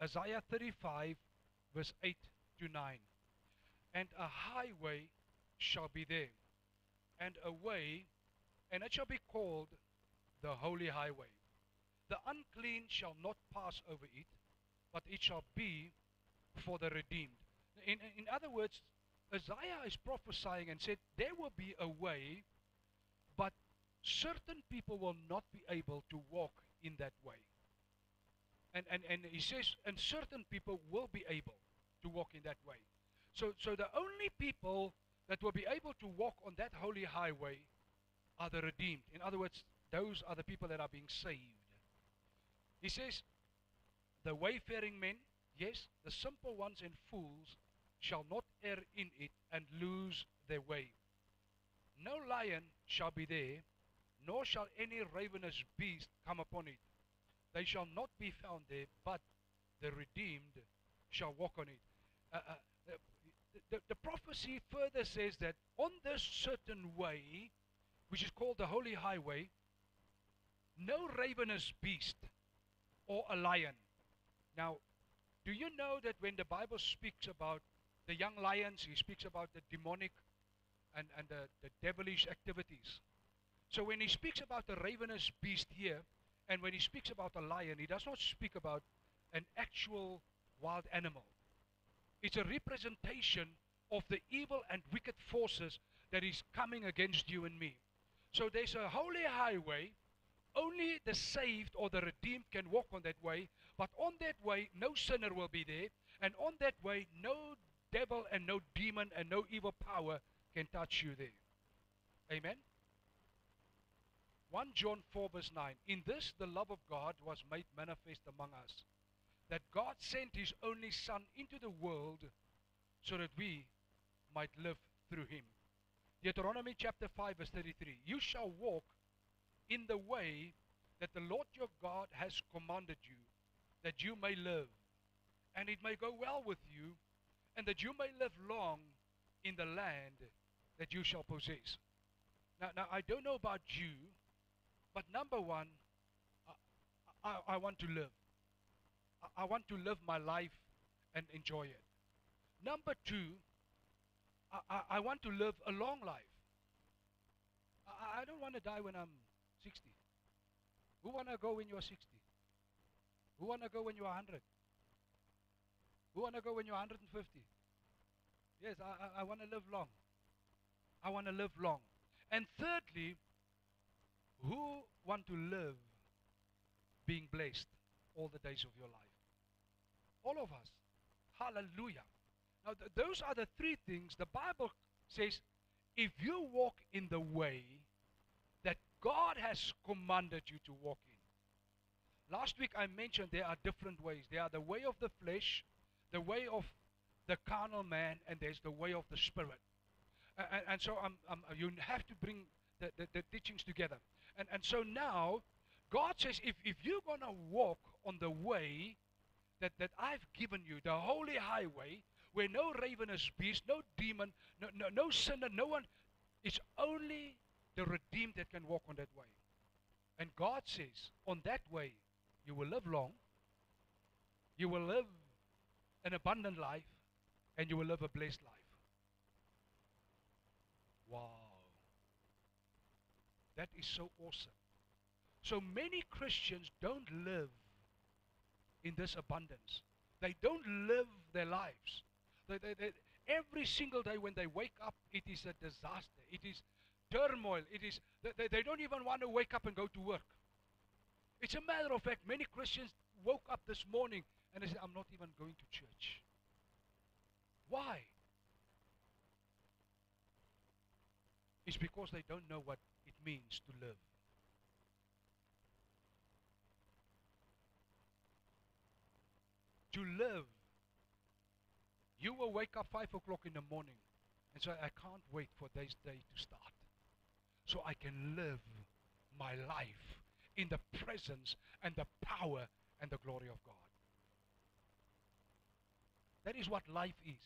Isaiah 35, verse 8 to 9. And a highway shall be there, and a way, and it shall be called the holy highway. The unclean shall not pass over it, but it shall be for the redeemed. In other words, Isaiah is prophesying and said there will be a way, but certain people will not be able to walk in that way. And he says, and certain people will be able to walk in that way. So the only people that will be able to walk on that holy highway are the redeemed. In other words, those are the people that are being saved. He says, the wayfaring men, yes, the simple ones and fools shall not err in it and lose their way. No lion shall be there, nor shall any ravenous beast come upon it. They shall not be found there, but the redeemed shall walk on it. The prophecy further says that on this certain way, which is called the holy highway, no ravenous beast or a lion. Now, do you know that when the Bible speaks about the young lions, he speaks about the demonic and the devilish activities. So when he speaks about the ravenous beast here, and when he speaks about a lion, he does not speak about an actual wild animal. It's a representation of the evil and wicked forces that is coming against you and me. So there's a holy highway. Only the saved or the redeemed can walk on that way. But on that way, no sinner will be there. And on that way, no devil and no demon and no evil power can touch you there. Amen? 1 John 4 verse 9. In this the love of God was made manifest among us, that God sent His only Son into the world so that we might live through Him. Deuteronomy chapter 5 verse 33. You shall walk in the way that the Lord your God has commanded you, that you may live, and it may go well with you, and that you may live long in the land that you shall possess. Now I don't know about you, but number one, I want to live. I want to live my life and enjoy it. Number two, I want to live a long life. I don't want to die when I'm 60. Who want to go when you're 60? Who want to go when you're 100? Who want to go when you're 150? Yes, I want to live long. I want to live long. And thirdly, who want to live being blessed all the days of your life? All of us. Hallelujah. Now those are the three things the Bible says, if you walk in the way that God has commanded you to walk in. Last week I mentioned there are different ways. There are the way of the flesh, the way of the carnal man, and there's the way of the spirit. And so you have to bring the teachings together. And so now, God says, if you're going to walk on the way that I've given you, the holy highway, where no ravenous beast, no demon, no sinner, no one, it's only the redeemed that can walk on that way. And God says, on that way, you will live long, you will live an abundant life, and you will live a blessed life. Wow. That is so awesome. So many Christians don't live in this abundance. They don't live their lives. Every single day when they wake up, it is a disaster. It is turmoil. It is they don't even want to wake up and go to work. It's a matter of fact, many Christians woke up this morning and they said, I'm not even going to church. Why? It's because they don't know what it means to live. To live. You will wake up 5 o'clock in the morning and say, I can't wait for this day to start, so I can live my life in the presence and the power and the glory of God. That is what life is.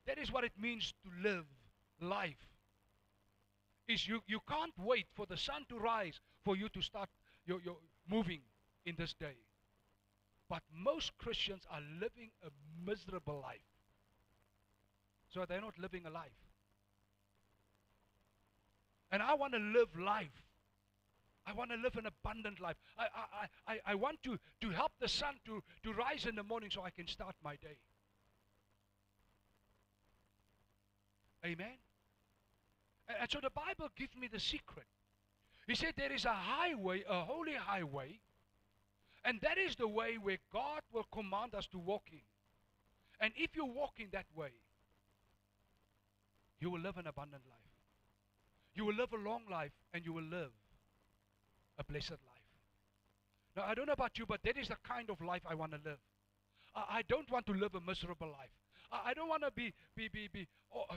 That is what it means to live life. Is you can't wait for the sun to rise for you to start your moving in this day. But most Christians are living a miserable life. So they're not living a life. And I want to live life. I want to live an abundant life. I want to help the sun to rise in the morning so I can start my day. Amen. And so the Bible gives me the secret. He said there is a highway, a holy highway, and that is the way where God will command us to walk in. And if you walk in that way, you will live an abundant life. You will live a long life, and you will live a blessed life. Now, I don't know about you, but that is the kind of life I want to live. I don't want to live a miserable life. I don't want to be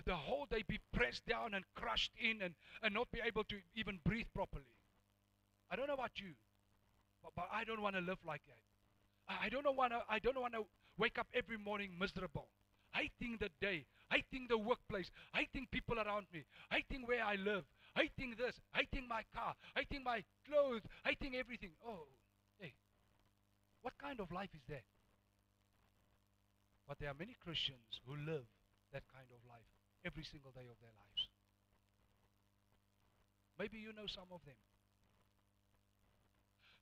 the whole day be pressed down and crushed in and not be able to even breathe properly. I don't know about you, but I don't want to live like that. I don't want to wake up every morning miserable, hating the day, hating the workplace, hating people around me, hating where I live, hating this, hating my car, hating my clothes, hating everything. Oh, hey, what kind of life is that? But there are many Christians who live that kind of life every single day of their lives. Maybe you know some of them.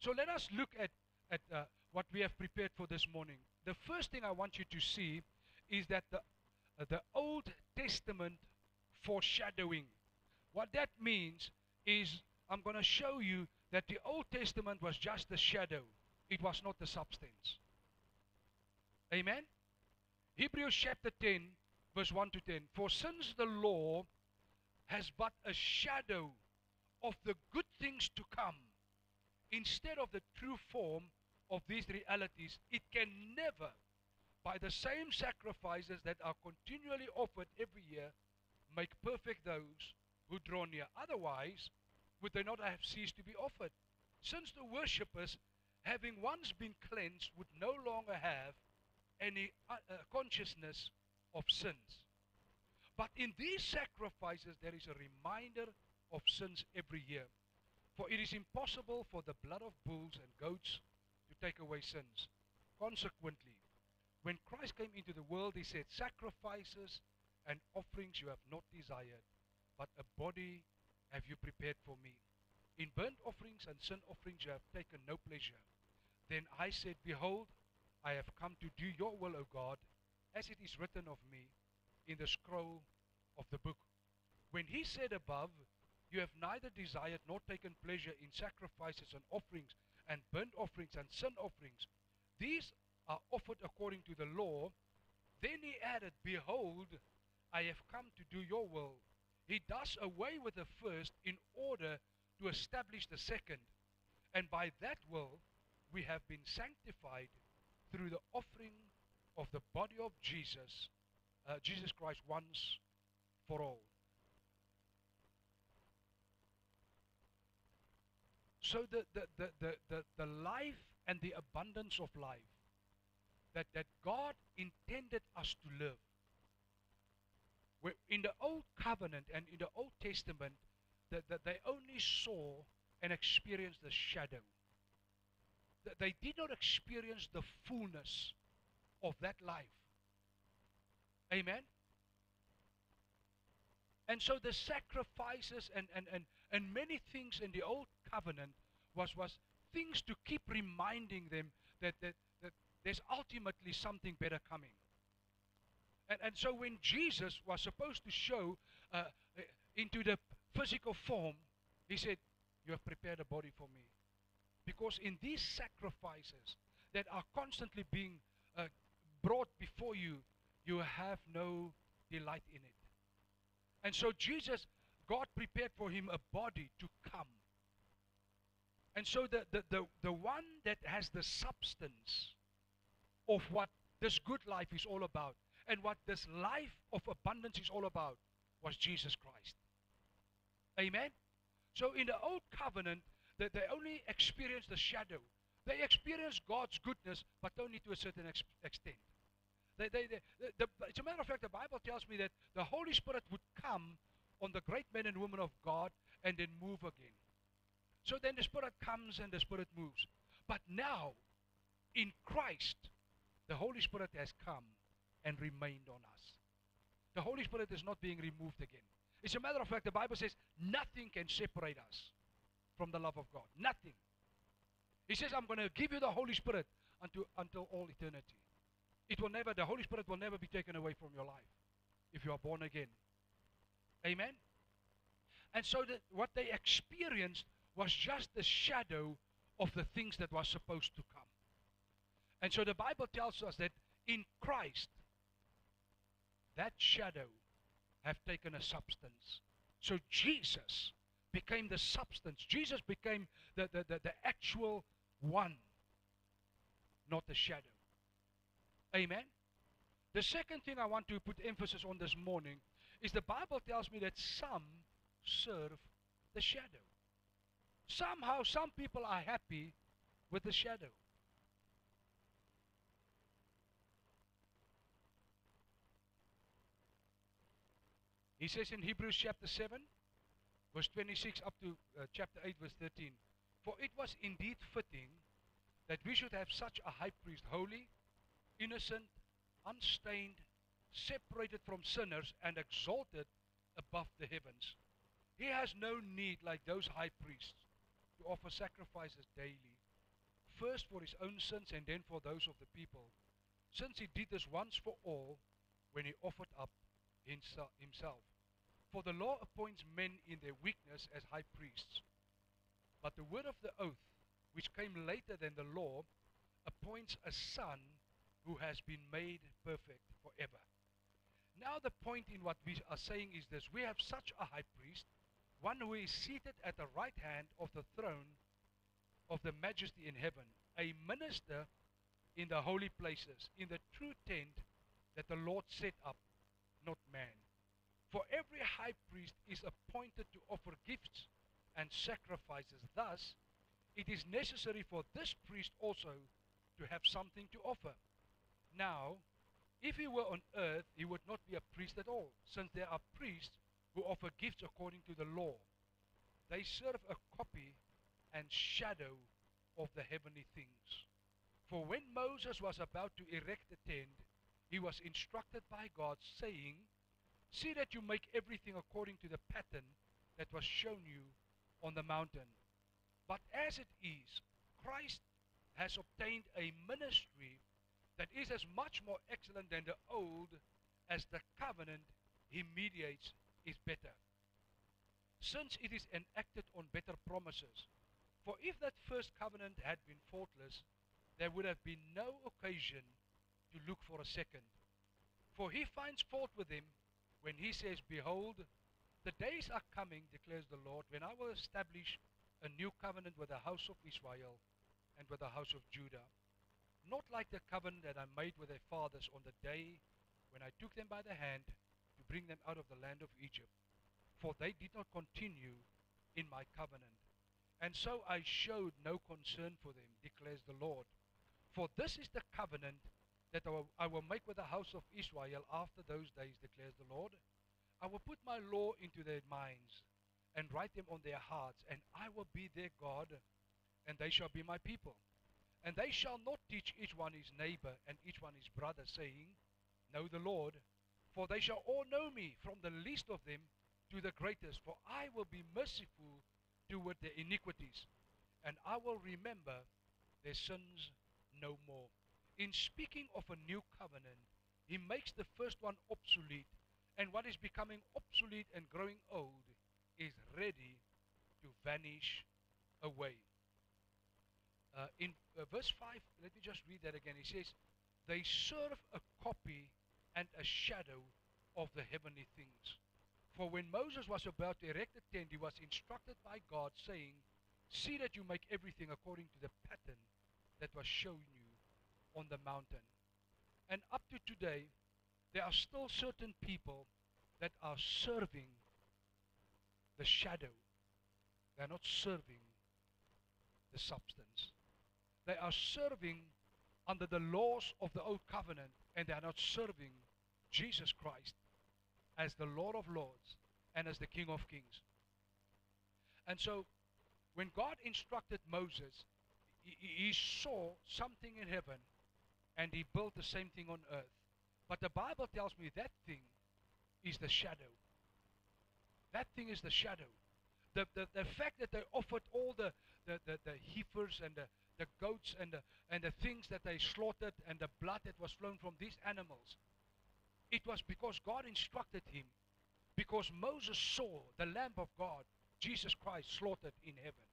So let us look at what we have prepared for this morning. The first thing I want you to see is that the Old Testament foreshadowing. What that means is I'm going to show you that the Old Testament was just a shadow. It was not the substance. Amen? Hebrews chapter 10, verse 1 to 10. For since the law has but a shadow of the good things to come, instead of the true form of these realities, it can never, by the same sacrifices that are continually offered every year, make perfect those who draw near. Otherwise, would they not have ceased to be offered? Since the worshippers, having once been cleansed, would no longer have any consciousness of sins. But in these sacrifices there is a reminder of sins every year. For it is impossible for the blood of bulls and goats to take away sins. Consequently, when Christ came into the world, he said, sacrifices and offerings you have not desired, but a body have you prepared for me. In burnt offerings and sin offerings you have taken no pleasure. Then I said, behold, I have come to do your will, O God, as it is written of me in the scroll of the book. When he said above, you have neither desired nor taken pleasure in sacrifices and offerings and burnt offerings and sin offerings, these are offered according to the law. Then he added, behold, I have come to do your will. He does away with the first in order to establish the second. And by that will we have been sanctified through the offering of the body of Jesus Christ once for all. So the life and the abundance of life that God intended us to live. Where in the Old Covenant and in the Old Testament, that they only saw and experienced the shadow. They did not experience the fullness of that life. Amen? And so the sacrifices and many things in the Old Covenant was things to keep reminding them that there's ultimately something better coming. And so when Jesus was supposed to show into the physical form, he said, you have prepared a body for me. Because in these sacrifices that are constantly being brought before you, you have no delight in it. And so God prepared for him a body to come. And so the one that has the substance of what this good life is all about and what this life of abundance is all about was Jesus Christ. Amen? So in the Old Covenant, they only experienced the shadow. They experienced God's goodness, but only to a certain extent. As a matter of fact, the Bible tells me that the Holy Spirit would come on the great men and women of God and then move again. So then the Spirit comes and the Spirit moves. But now, In Christ, the Holy Spirit has come and remained on us. The Holy Spirit is not being removed again. As a matter of fact, the Bible says nothing can separate us from the love of God. Nothing. He says, I'm going to give you the Holy Spirit until all eternity. The Holy Spirit will never be taken away from your life if you are born again. Amen? And so what they experienced was just the shadow of the things that was supposed to come. And so the Bible tells us that in Christ, that shadow have taken a substance. So Jesus became the substance. Jesus became the actual one, not the shadow. Amen? The second thing I want to put emphasis on this morning is the Bible tells me that some serve the shadow. Somehow, some people are happy with the shadow. He says in Hebrews chapter 7, verse 26 up to chapter 8, verse 13, for it was indeed fitting that we should have such a high priest, holy, innocent, unstained, separated from sinners, and exalted above the heavens. He has no need, like those high priests, to offer sacrifices daily, first for his own sins and then for those of the people, since he did this once for all when he offered up himself. For the law appoints men in their weakness as high priests, but the word of the oath, which came later than the law, appoints a son who has been made perfect forever. Now the point in what we are saying is this: we have such a high priest, one who is seated at the right hand of the throne of the majesty in heaven, a minister in the holy places, in the true tent that the Lord set up, not man. For every high priest is appointed to offer gifts and sacrifices. Thus, it is necessary for this priest also to have something to offer. Now, if he were on earth, he would not be a priest at all, since there are priests who offer gifts according to the law. They serve a copy and shadow of the heavenly things. For when Moses was about to erect the tent, he was instructed by God, saying, see that you make everything according to the pattern that was shown you on the mountain. But as it is, Christ has obtained a ministry that is as much more excellent than the old, as the covenant he mediates is better, since it is enacted on better promises. For if that first covenant had been faultless, there would have been no occasion to look for a second. For he finds fault with him when he says, behold, the days are coming, declares the Lord, when I will establish a new covenant with the house of Israel and with the house of Judah, not like the covenant that I made with their fathers on the day when I took them by the hand to bring them out of the land of Egypt, for they did not continue in my covenant. And so I showed no concern for them, declares the Lord. For this is the covenant that I will make with the house of Israel after those days, declares the Lord. I will put my law into their minds and write them on their hearts, and I will be their God, and they shall be my people. And they shall not teach each one his neighbor and each one his brother, saying, know the Lord, for they shall all know me, from the least of them to the greatest, for I will be merciful toward their iniquities, and I will remember their sins no more. In speaking of a new covenant, he makes the first one obsolete, and what is becoming obsolete and growing old is ready to vanish away. In verse 5, let me just read that again. He says, they serve a copy and a shadow of the heavenly things. For when Moses was about to erect the tent, he was instructed by God, saying, see that you make everything according to the pattern that was shown you on the mountain. And up to today, there are still certain people that are serving the shadow. They are not serving the substance. They are serving under the laws of the old covenant, and they are not serving Jesus Christ as the Lord of Lords and as the King of Kings. And so when God instructed Moses, he saw something in heaven and he built the same thing on earth. But the Bible tells me that thing is the shadow. That thing is the shadow. The fact that they offered all the heifers and the goats and the things that they slaughtered and the blood that was flown from these animals, it was because God instructed him, because Moses saw the Lamb of God, Jesus Christ, slaughtered in heaven.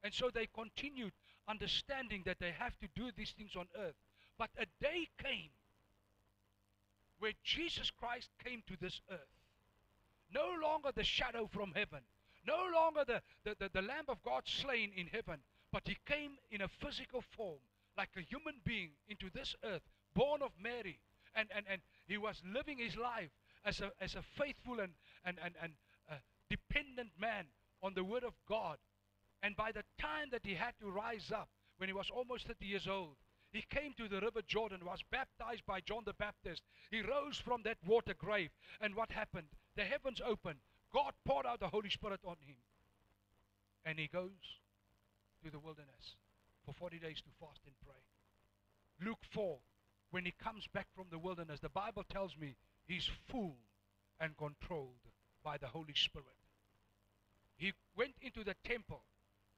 And so they continued understanding that they have to do these things on earth. But a day came where Jesus Christ came to this earth. No longer the shadow from heaven. No longer the Lamb of God slain in heaven. But he came in a physical form, like a human being, into this earth, born of Mary. And he was living his life as a faithful and dependent man on the Word of God. And by the time that he had to rise up, when he was almost 30 years old, he came to the river Jordan, was baptized by John the Baptist. He rose from that water grave. And what happened? The heavens opened. God poured out the Holy Spirit on him. And he goes to the wilderness for 40 days to fast and pray. Luke 4, when he comes back from the wilderness, the Bible tells me he's full and controlled by the Holy Spirit. He went into the temple.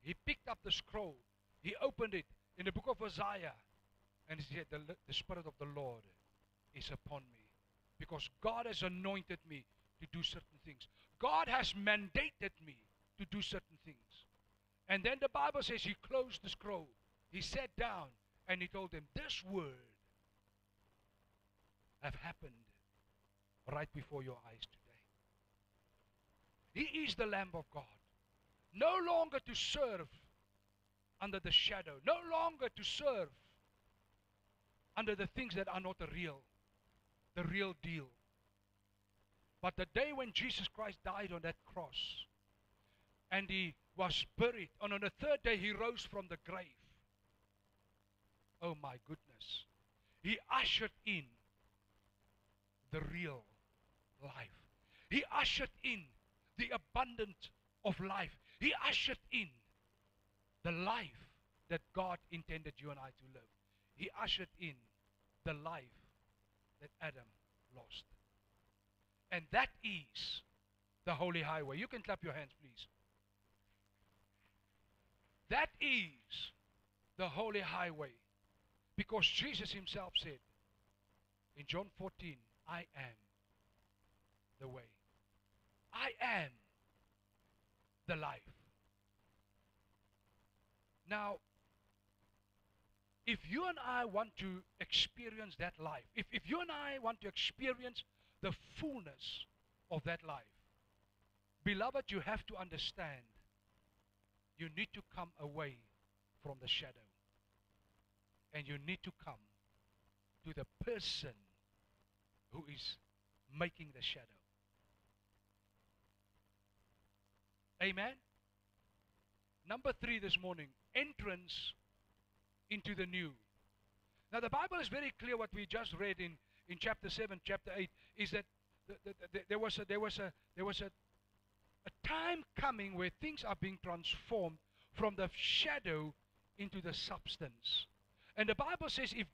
He picked up the scroll. He opened it in the book of Isaiah. And he said, the Spirit of the Lord is upon me. Because God has anointed me to do certain things. God has mandated me to do certain things. And then the Bible says he closed the scroll. He sat down and he told them, this word have happened right before your eyes today. He is the Lamb of God. No longer to serve under the shadow. No longer to serve under the things that are not the real deal. But the day when Jesus Christ died on that cross and he was buried, and on the third day he rose from the grave. Oh my goodness. He ushered in the real life. He ushered in the abundance of life. He ushered in the life that God intended you and I to live. He ushered in the life that Adam lost. And that is the holy highway. You can clap your hands, please. That is the holy highway. Because Jesus himself said in John 14, I am the way. I am the life. Now, if you and I want to experience that life, if you and I want to experience the fullness of that life, beloved, you have to understand you need to come away from the shadow. And you need to come to the person who is making the shadow. Amen? Number 3 this morning, entrance into the new. Now the Bible is very clear. What we just read in chapter 7, chapter 8, is that there was a time coming where things are being transformed from the shadow into the substance. And the Bible says if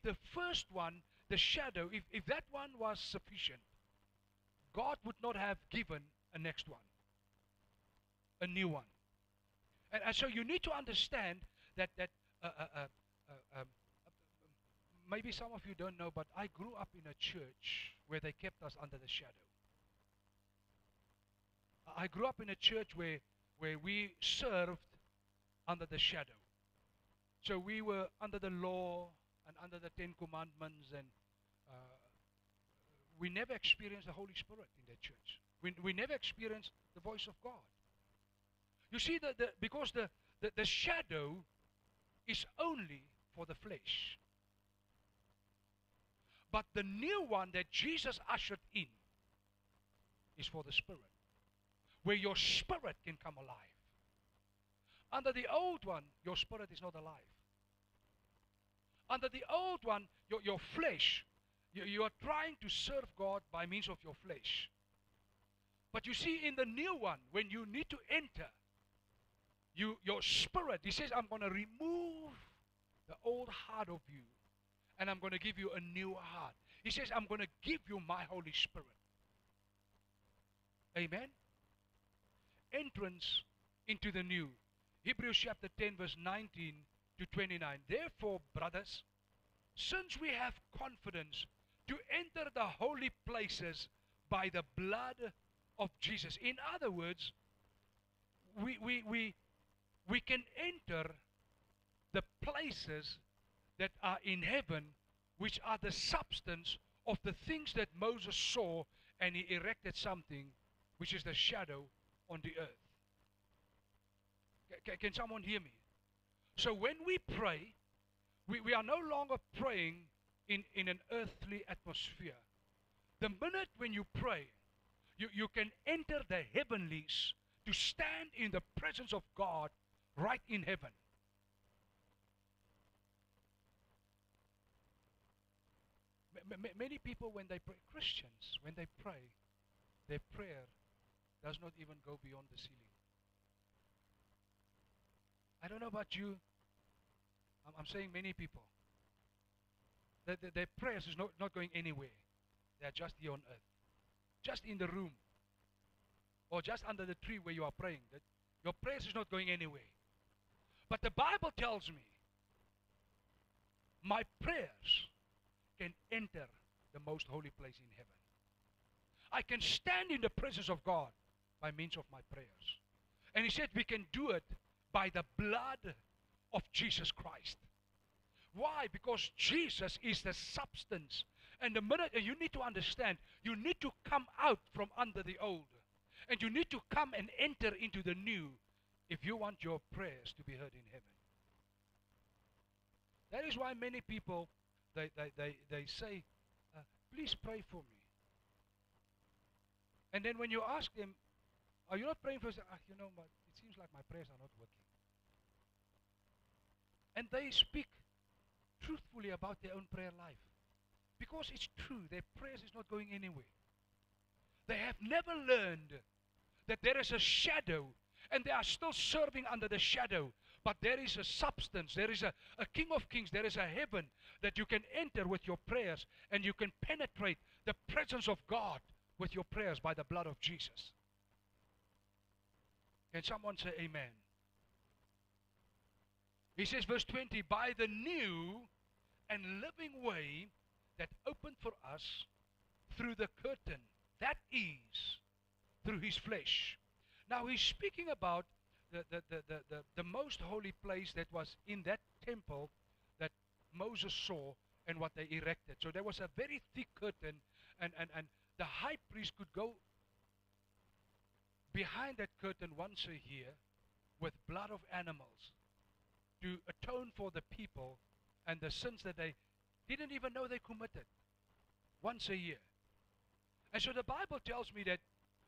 the first one, the shadow, if that one was sufficient, God would not have given a next one, a new one. And so you need to understand that maybe some of you don't know, but I grew up in a church where they kept us under the shadow. I grew up in a church where we served under the shadow. So we were under the law and under the 10 Commandments, and we never experienced the Holy Spirit in that church. We never experienced the voice of God. You see, because the shadow is only for the flesh. But the new one that Jesus ushered in is for the spirit, where your spirit can come alive. Under the old one, your spirit is not alive. Under the old one, your flesh, you are trying to serve God by means of your flesh. But you see, in the new one, when you need to enter, your spirit. He says, I'm going to remove the old heart of you, and I'm going to give you a new heart. He says, I'm going to give you my Holy Spirit. Amen. Entrance into the new. Hebrews chapter 10 verse 19 to 29. Therefore, brothers, since we have confidence to enter the holy places by the blood of Jesus. In other words, we can enter the places that are in heaven, which are the substance of the things that Moses saw, and he erected something which is the shadow on the earth. Can someone hear me? So when we pray, we are no longer praying in an earthly atmosphere. The minute when you pray, you can enter the heavenlies to stand in the presence of God right in heaven. Many people, when they pray, Christians, when they pray, their prayer does not even go beyond the ceiling. I don't know about you. I'm saying many people. That their prayers is not going anywhere. They are just here on earth. Just in the room. Or just under the tree where you are praying. That your prayers is not going anywhere. But the Bible tells me, my prayers can enter the most holy place in heaven. I can stand in the presence of God by means of my prayers. And he said we can do it by the blood of Jesus Christ. Why? Because Jesus is the substance. And the minute, and you need to understand, you need to come out from under the old. And you need to come and enter into the new if you want your prayers to be heard in heaven. That is why many people, they say, please pray for me. And then when you ask them, are you not praying for us? But it seems like my prayers are not working. And they speak truthfully about their own prayer life. Because it's true, their prayers is not going anywhere. They have never learned that there is a shadow, and they are still serving under the shadow. But there is a substance, there is a King of Kings, there is a heaven that you can enter with your prayers, and you can penetrate the presence of God with your prayers by the blood of Jesus. Can someone say amen? He says, verse 20, by the new and living way that opened for us through the curtain, that is, through his flesh. Now he's speaking about the most holy place that was in that temple that Moses saw and what they erected. So there was a very thick curtain, and the high priest could go behind that curtain once a year with blood of animals to atone for the people and the sins that they didn't even know they committed, once a year. And so the Bible tells me that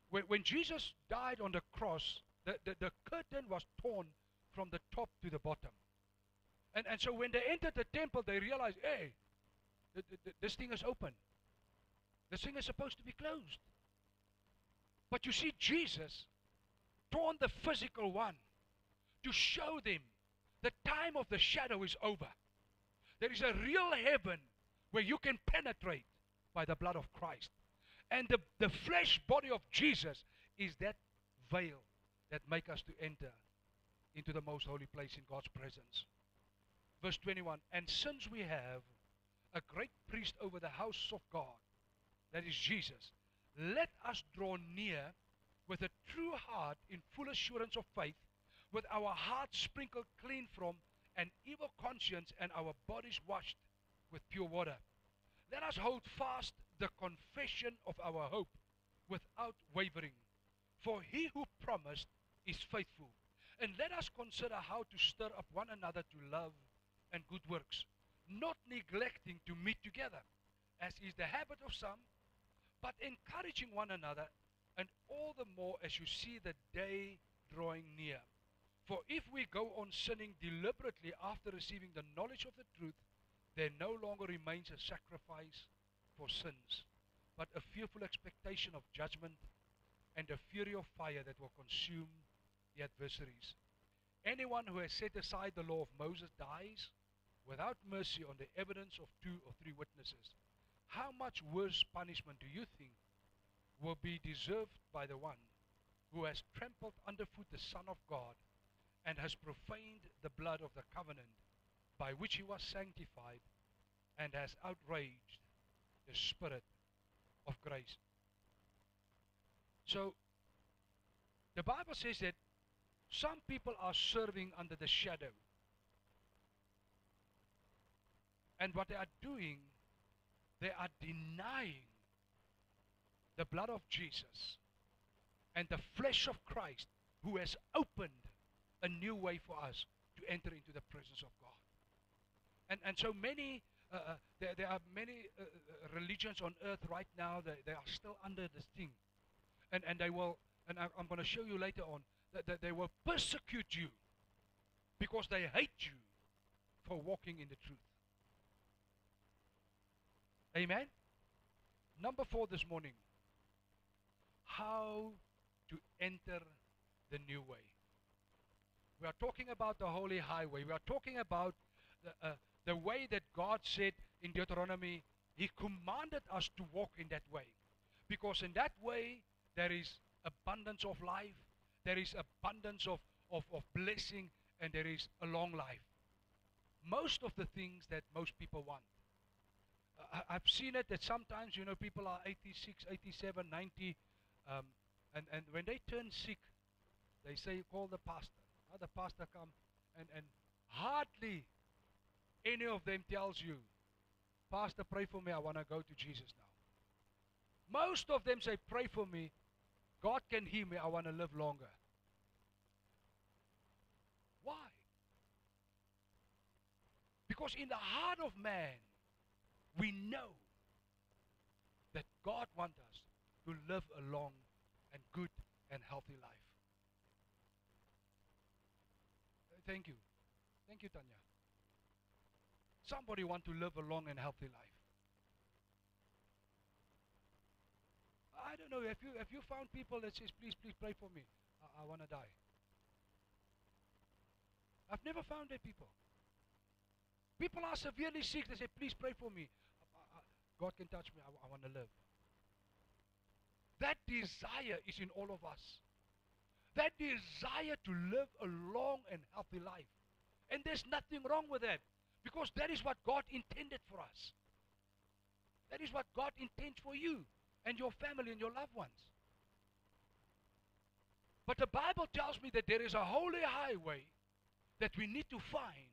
when Jesus died on the cross, the curtain was torn from the top to the bottom. And so when they entered the temple, they realized, hey, this thing is open. This thing is supposed to be closed. But you see, Jesus torn the physical one to show them the time of the shadow is over. There is a real heaven where you can penetrate by the blood of Christ. And the flesh body of Jesus is that veil that make us to enter into the most holy place in God's presence. Verse 21, and since we have a great priest over the house of God, that is Jesus, let us draw near with a true heart in full assurance of faith, with our hearts sprinkled clean from an evil conscience and our bodies washed with pure water. Let us hold fast the confession of our hope without wavering, for he who promised is faithful. And let us consider how to stir up one another to love and good works, not neglecting to meet together, as is the habit of some, but encouraging one another, and all the more as you see the day drawing near. For if we go on sinning deliberately after receiving the knowledge of the truth, there no longer remains a sacrifice for sins, but a fearful expectation of judgment and a fury of fire that will consume the adversaries. Anyone who has set aside the law of Moses dies without mercy on the evidence of 2 or 3 witnesses. How much worse punishment do you think will be deserved by the one who has trampled underfoot the Son of God and has profaned the blood of the covenant by which he was sanctified and has outraged the Spirit of grace? So, the Bible says that some people are serving under the shadow. And what they are doing, they are denying the blood of Jesus and the flesh of Christ, who has opened a new way for us to enter into the presence of God. And so many, there are many religions on earth right now, they are still under this thing. And they will, and I'm going to show you later on, that they will persecute you because they hate you for walking in the truth. Amen? Number 4 this morning. How to enter the new way. We are talking about the holy highway. We are talking about the way that God said in Deuteronomy, He commanded us to walk in that way. Because in that way, there is abundance of life, there is abundance of blessing, and there is a long life. Most of the things that most people want. I've seen it that sometimes, people are 86, 87, 90, and when they turn sick, they say, call the pastor. Now the pastor come, and hardly any of them tells you, Pastor, pray for me, I want to go to Jesus now. Most of them say, pray for me, God can heal me, I want to live longer. Why? Because in the heart of man, we know that God wants us to live a long and good and healthy life. Thank you. Thank you, Tanya. Somebody want to live a long and healthy life. I don't know, have you found people that says, please pray for me. I want to die. I've never found that people. People are severely sick. They say, please pray for me. God can touch me. I want to live. That desire is in all of us. That desire to live a long and healthy life. And there's nothing wrong with that. Because that is what God intended for us. That is what God intends for you and your family and your loved ones. But the Bible tells me that there is a holy highway that we need to find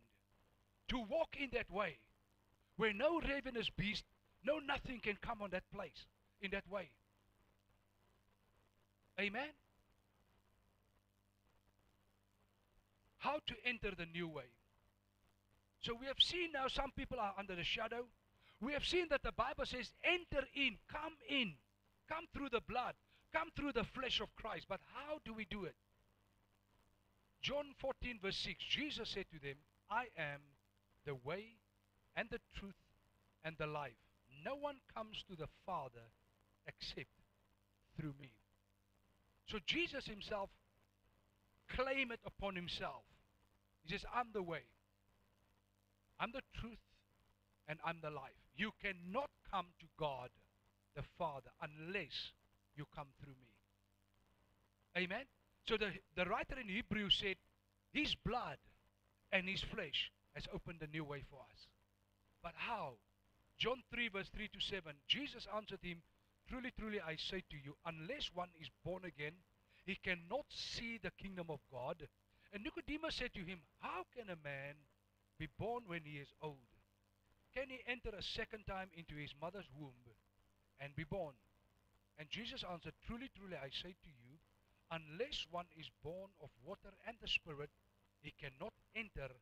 to walk in that way, where no ravenous beast, no nothing can come on that place, in that way. Amen? How to enter the new way. So we have seen now some people are under the shadow. We have seen that the Bible says, enter in, come through the blood, come through the flesh of Christ. But how do we do it? John 14 verse 6, Jesus said to them, I am the way and the truth and the life. No one comes to the Father except through me. So Jesus himself claimed it upon himself. He says, I'm the way, I'm the truth, and I'm the life. You cannot come to God the Father unless you come through me. Amen? So the writer in Hebrews said, his blood and his flesh has opened a new way for us. But how? John 3 verse 3 to 7, Jesus answered him, truly, truly, I say to you, unless one is born again, he cannot see the kingdom of God. And Nicodemus said to him, how can a man be born when he is old? Can he enter a second time into his mother's womb and be born? And Jesus answered, truly, truly, I say to you, unless one is born of water and the Spirit, he cannot enter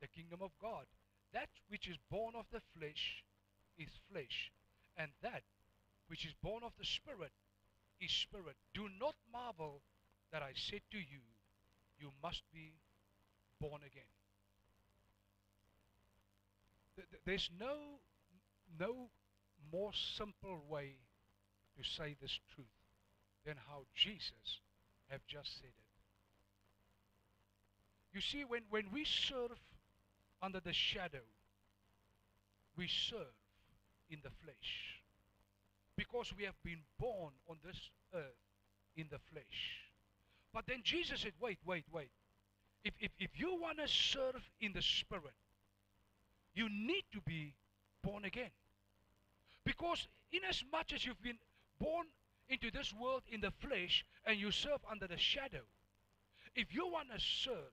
the kingdom of God. That which is born of the flesh is flesh, and that which is born of the Spirit is spirit. Do not marvel that I said to you, you must be born again. There's no more simple way to say this truth than how Jesus have just said it. You see, when we serve under the shadow, we serve in the flesh. Because we have been born on this earth in the flesh. But then Jesus said, wait. If you want to serve in the Spirit, you need to be born again. Because inasmuch as you've been born into this world in the flesh and you serve under the shadow, if you want to serve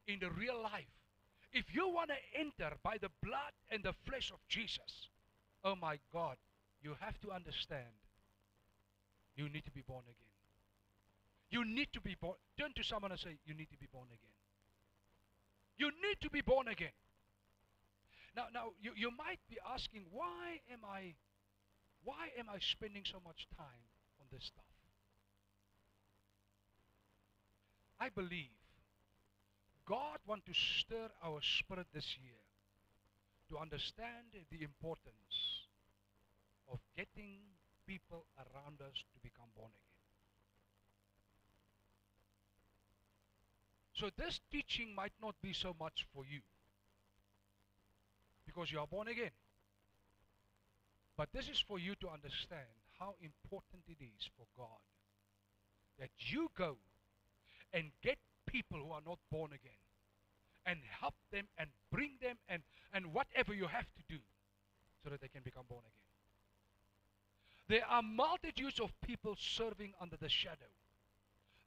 in the real life, if you want to enter by the blood and the flesh of Jesus, oh my God, you have to understand you need to be born again. You need to be born. Turn to someone and say, you need to be born again. You need to be born again. Now you might be asking, why am I spending so much time on this stuff? I believe God wants to stir our spirit this year to understand the importance of getting people around us to become born again. So this teaching might not be so much for you, because you are born again. But this is for you to understand how important it is for God that you go and get people who are not born again and help them and bring them and whatever you have to do so that they can become born again. There are multitudes of people serving under the shadow.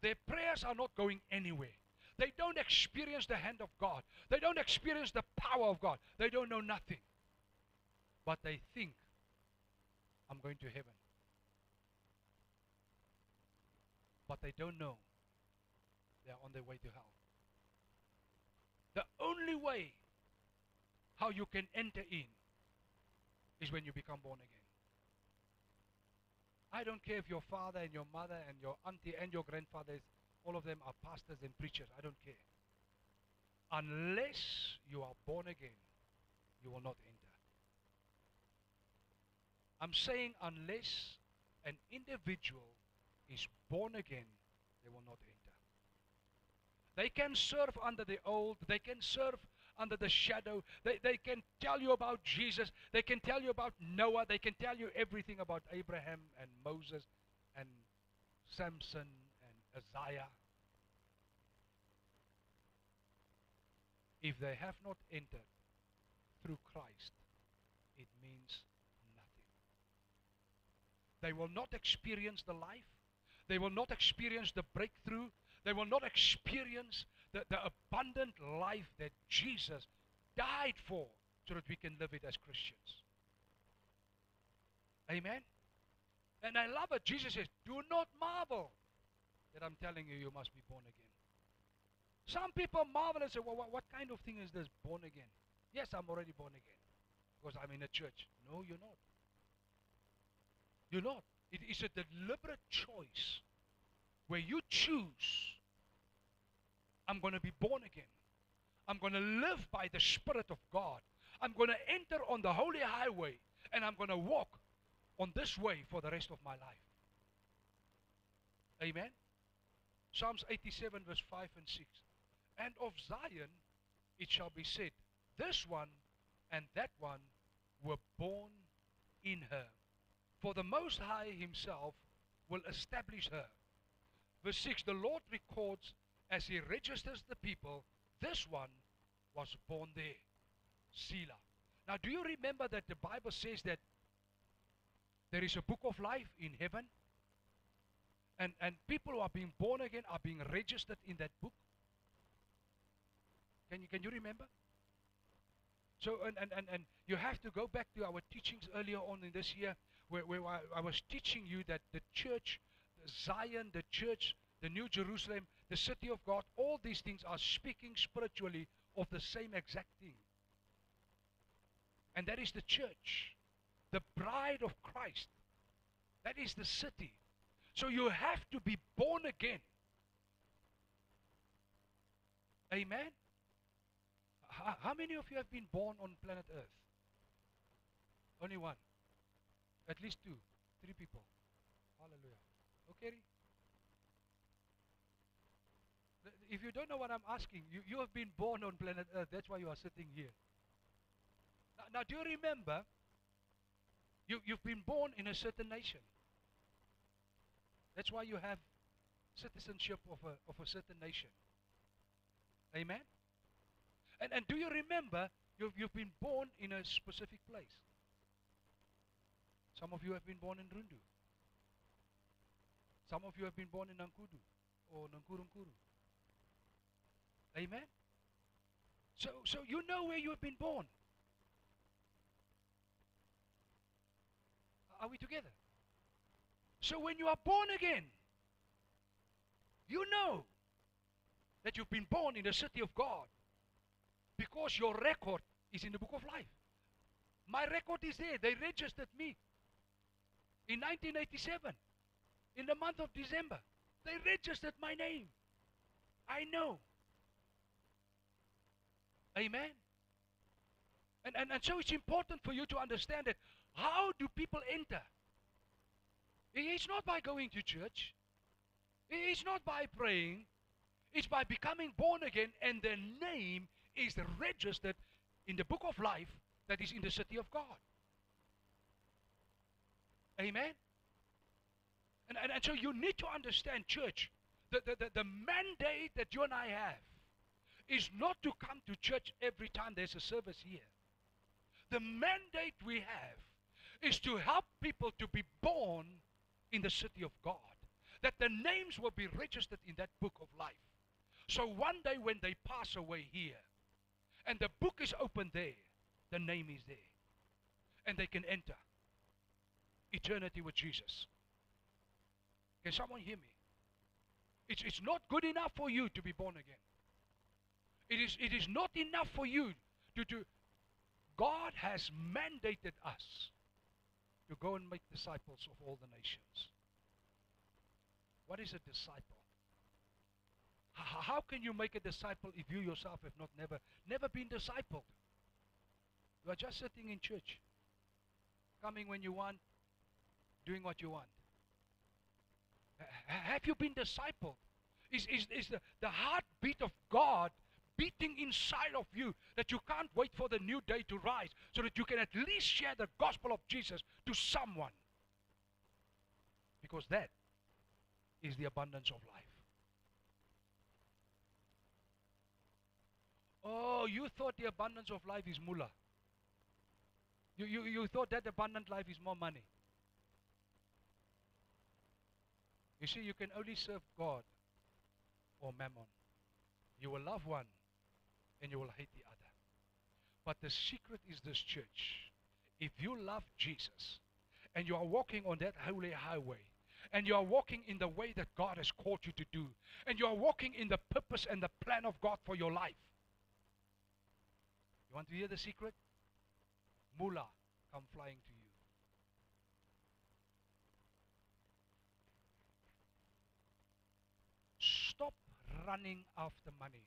Their prayers are not going anywhere. They don't experience the hand of God. They don't experience the power of God. They don't know nothing. But they think, I'm going to heaven. But they don't know they are on their way to hell. The only way how you can enter in is when you become born again. I don't care if your father and your mother and your auntie and your grandfathers, all of them are pastors and preachers. I don't care. Unless you are born again, you will not enter. I'm saying unless an individual is born again, they will not enter. They can serve under the old, they can serve under the shadow, they can tell you about Jesus, they can tell you about Noah, they can tell you everything about Abraham and Moses and Samson and Isaiah. If they have not entered through Christ, it means nothing. They will not experience the life. They will not experience the breakthrough. They will not experience the abundant life that Jesus died for so that we can live it as Christians. Amen? And I love it. Jesus says, do not marvel that I'm telling you, you must be born again. Some people marvel and say, well, what kind of thing is this, born again? Yes, I'm already born again because I'm in a church. No, you're not. You're not. It is a deliberate choice where you choose, I'm going to be born again. I'm going to live by the Spirit of God. I'm going to enter on the holy highway and I'm going to walk on this way for the rest of my life. Amen? Psalms 87 verse 5 and 6. And of Zion it shall be said, this one and that one were born in her. For the Most High himself will establish her. Verse 6, the Lord records as he registers the people, this one was born there. Selah. Now do you remember that the Bible says that there is a book of life in heaven? And people who are being born again are being registered in that book. Can you remember? So and you have to go back to our teachings earlier on in this year where I was teaching you that the church, Zion, the church, the New Jerusalem, the city of God, all these things are speaking spiritually of the same exact thing. And that is the church, the bride of Christ. That is the city. So you have to be born again. Amen? How many of you have been born on planet Earth? Only one. At least 2, 3 people. Hallelujah. Okay? If you don't know what I'm asking, you have been born on planet Earth. That's why you are sitting here. Now do you remember, you've been born in a certain nation. That's why you have citizenship of a certain nation. Amen? And do you remember, you've been born in a specific place. Some of you have been born in Rundu. Some of you have been born in Nankudu or Nankurunkuru. Amen? So you know where you have been born. Are we together? So when you are born again, you know that you've been born in the city of God because your record is in the book of life. My record is there. They registered me in 1987, in the month of December. They registered my name. I know. Amen? And so it's important for you to understand that. How do people enter? It's not by going to church. It's not by praying. It's by becoming born again, and their name is registered in the book of life that is in the city of God. Amen? And so you need to understand, church, the mandate that you and I have is not to come to church every time there's a service here. The mandate we have is to help people to be born in the city of God, that the names will be registered in that book of life. So one day when they pass away here, and the book is open there, the name is there, and they can enter eternity with Jesus. Can someone hear me? It's not good enough for you to be born again. It is not enough for you to God has mandated us to go and make disciples of all the nations. What is a disciple? How can you make a disciple if you yourself have never been discipled? You are just sitting in church, coming when you want, doing what you want. Have you been discipled? Is the heartbeat of God beating inside of you that you can't wait for the new day to rise so that you can at least share the gospel of Jesus to someone? Because that is the abundance of life. Oh, you thought the abundance of life is mullah. You thought that abundant life is more money. You see, you can only serve God or mammon. You will love one and you will hate the other. But the secret is this, church. If you love Jesus and you are walking on that holy highway, and you are walking in the way that God has called you to do, and you are walking in the purpose and the plan of God for your life, you want to hear the secret? Mullah come flying to you. Stop running after money.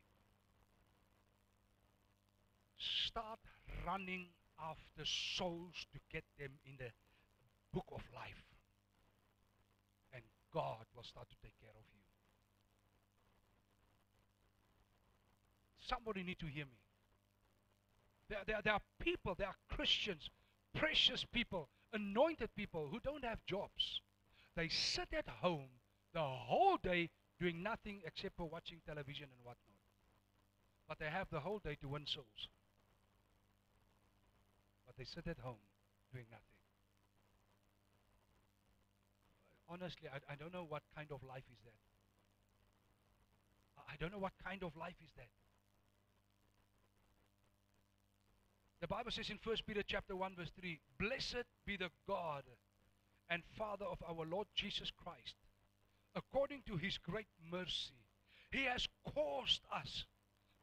Start running after souls to get them in the book of life. And God will start to take care of you. Somebody need to hear me. There are people, there are Christians, precious people, anointed people who don't have jobs. They sit at home the whole day doing nothing except for watching television and whatnot. But they have the whole day to win souls. But they sit at home doing nothing. Honestly, I don't know what kind of life is that. I don't know what kind of life is that. The Bible says in 1 Peter chapter 1 verse 3, "Blessed be the God and Father of our Lord Jesus Christ. According to his great mercy, he has caused us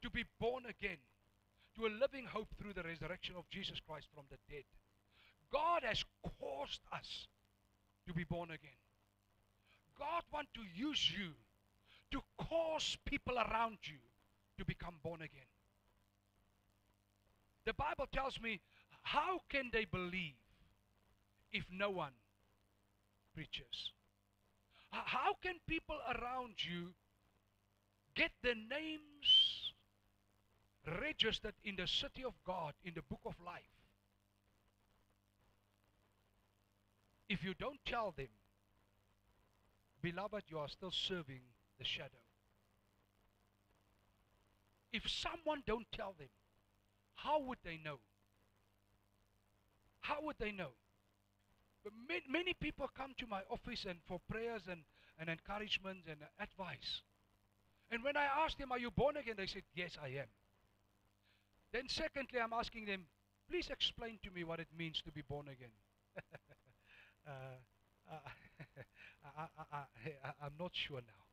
to be born again to a living hope through the resurrection of Jesus Christ from the dead." God has caused us to be born again. God wants to use you to cause people around you to become born again. The Bible tells me, how can they believe if no one preaches? How can people around you get their names registered in the city of God, in the book of life. If you don't tell them, beloved, you are still serving the shadow. If someone don't tell them, how would they know? How would they know? But many people come to my office and for prayers and encouragement and advice. And when I ask them, are you born again? They said, yes, I am. Then secondly, I'm asking them, please explain to me what it means to be born again. I'm not sure now.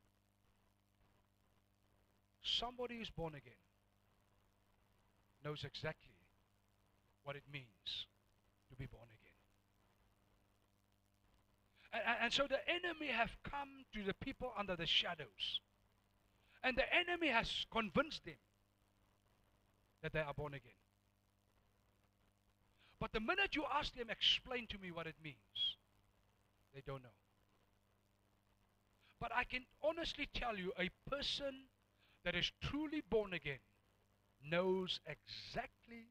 Somebody who's born again knows exactly what it means to be born again. And so the enemy have come to the people under the shadows. And the enemy has convinced them that they are born again. But the minute you ask them, explain to me what it means, they don't know. But I can honestly tell you, a person that is truly born again knows exactly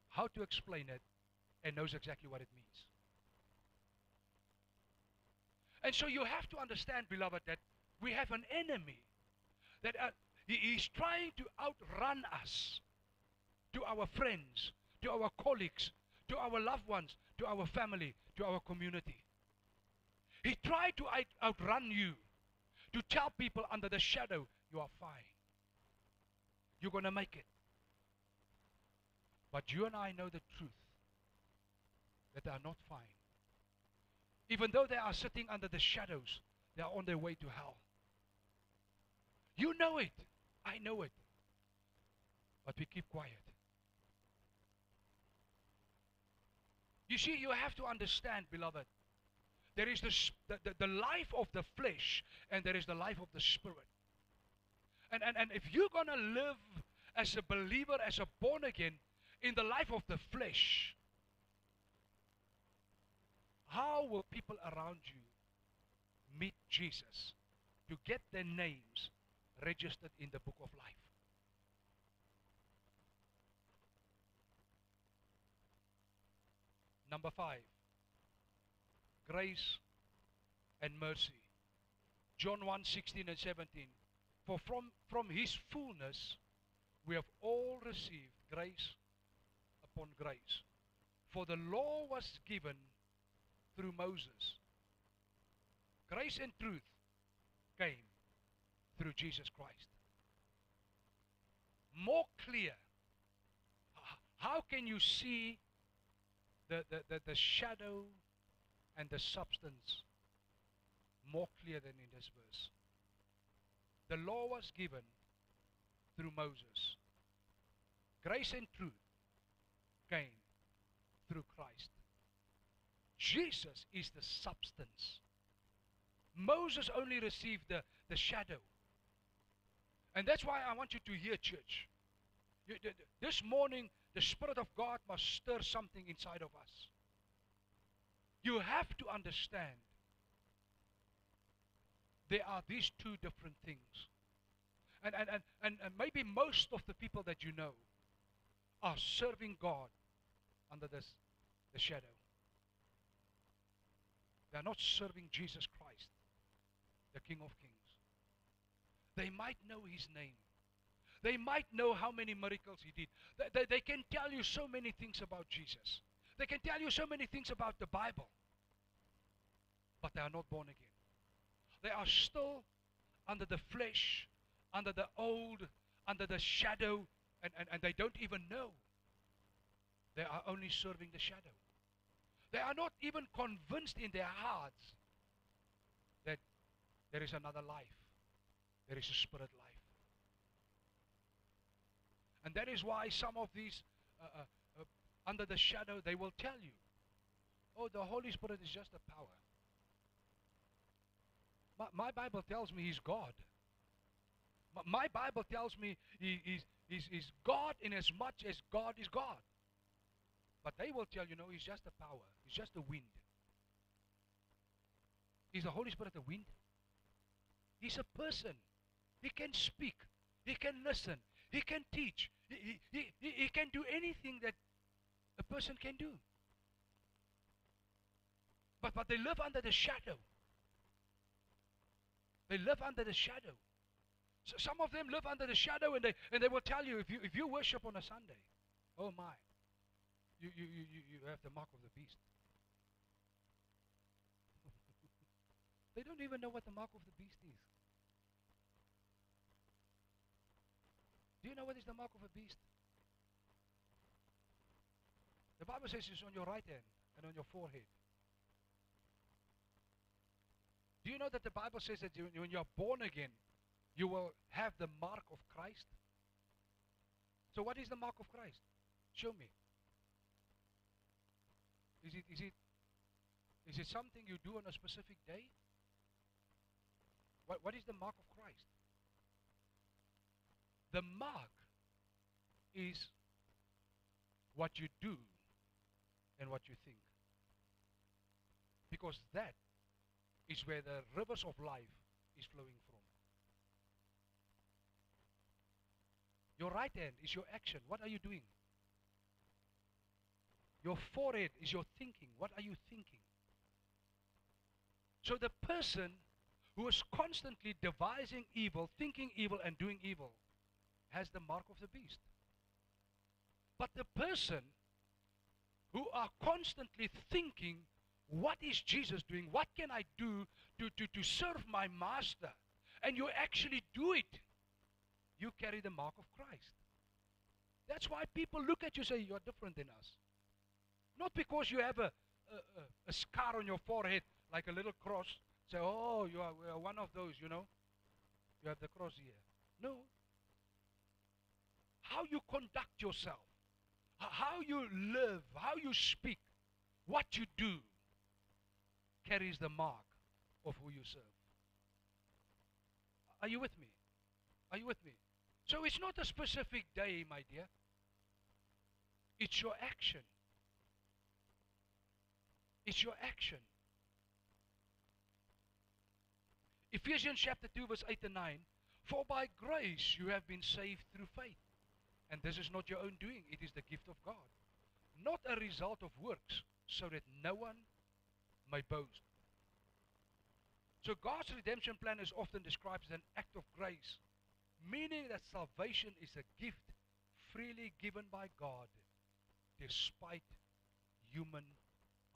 how to explain it and knows exactly what it means. And so you have to understand, beloved, that we have an enemy that he is trying to outrun us, to our friends, to our colleagues, to our loved ones, to our family, to our community. He tried to outrun you, to tell people under the shadow, you are fine. You're going to make it. But you and I know the truth, that they are not fine. Even though they are sitting under the shadows, they are on their way to hell. You know it. I know it. But we keep quiet. You see, you have to understand, beloved, there is the life of the flesh and there is the life of the spirit. And if you're going to live as a believer, as a born again, in the life of the flesh, how will people around you meet Jesus to get their names registered in the book of life? Number 5, grace and mercy. John 1:16 and 17. For from his fullness we have all received grace upon grace. For the law was given through Moses. Grace and truth came through Jesus Christ. More clear. How can you see the shadow and the substance more clear than in this verse? The law was given through Moses. Grace and truth came through Christ. Jesus is the substance. Moses only received the shadow. And that's why I want you to hear, church. This morning, the Spirit of God must stir something inside of us. You have to understand there are these two different things. And maybe most of the people that you know are serving God under the shadow. They are not serving Jesus Christ, the King of Kings. They might know his name. They might know how many miracles he did. They can tell you so many things about Jesus. They can tell you so many things about the Bible. But they are not born again. They are still under the flesh, under the old, under the shadow, and they don't even know. They are only serving the shadow. They are not even convinced in their hearts that there is another life. There is a spirit life. And that is why some of these under the shadow, they will tell you, oh, the Holy Spirit is just a power. My Bible tells me he's God. My Bible tells me he's God in as much as God is God. But they will tell you, no, he's just a power. He's just a wind. Is the Holy Spirit a wind? He's a person. He can speak. He can listen. He can teach. He can do anything that a person can do. But they live under the shadow. They live under the shadow. So some of them live under the shadow, and they will tell you, if you worship on a Sunday, oh my, you have the mark of the beast. They don't even know what the mark of the beast is. Do you know what is the mark of a beast? The Bible says it's on your right hand and on your forehead. Do you know that the Bible says that when you're born again, you will have the mark of Christ? So what is the mark of Christ? Show me. Is it something you do on a specific day? What is the mark of Christ? The mark is what you do and what you think. Because that is where the rivers of life is flowing from. Your right hand is your action. What are you doing? Your forehead is your thinking. What are you thinking? So the person who is constantly devising evil, thinking evil, and doing evil has the mark of the beast. But the person who are constantly thinking, what is Jesus doing? What can I do to serve my master? And you actually do it. You carry the mark of Christ. That's why people look at you and say, you're different than us. Not because you have a scar on your forehead, like a little cross. Say, oh, you are one of those, you know. You have the cross here. No. How you conduct yourself, how you live, how you speak, what you do, carries the mark of who you serve. Are you with me? Are you with me? So it's not a specific day, my dear. It's your action. It's your action. Ephesians chapter 2 verse 8 and 9. For by grace you have been saved through faith. And this is not your own doing. It is the gift of God. Not a result of works, so that no one may boast. So God's redemption plan is often described as an act of grace, meaning that salvation is a gift freely given by God despite human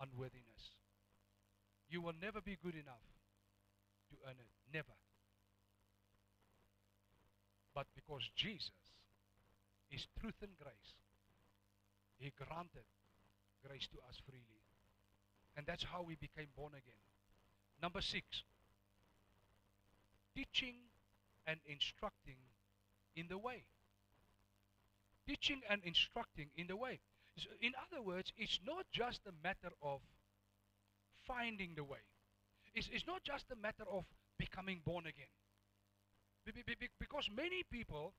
unworthiness. You will never be good enough to earn it. Never. But because Jesus is truth and grace, He granted grace to us freely. And that's how we became born again. Number 6, teaching and instructing in the way. Teaching and instructing in the way. So in other words, it's not just a matter of finding the way. It's not just a matter of becoming born again. Because many people,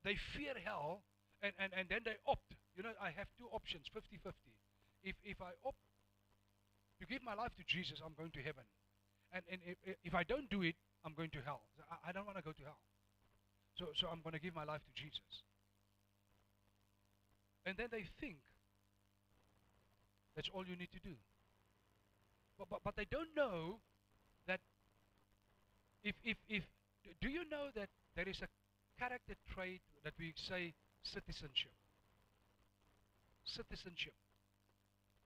they fear hell, and then they opt. You know, I have two options, 50-50. If I opt to give my life to Jesus, I'm going to heaven. And if I don't do it, I'm going to hell. I don't want to go to hell. So I'm going to give my life to Jesus. And then they think that's all you need to do. But they don't know that do you know that there is a character trait that we say citizenship? Citizenship.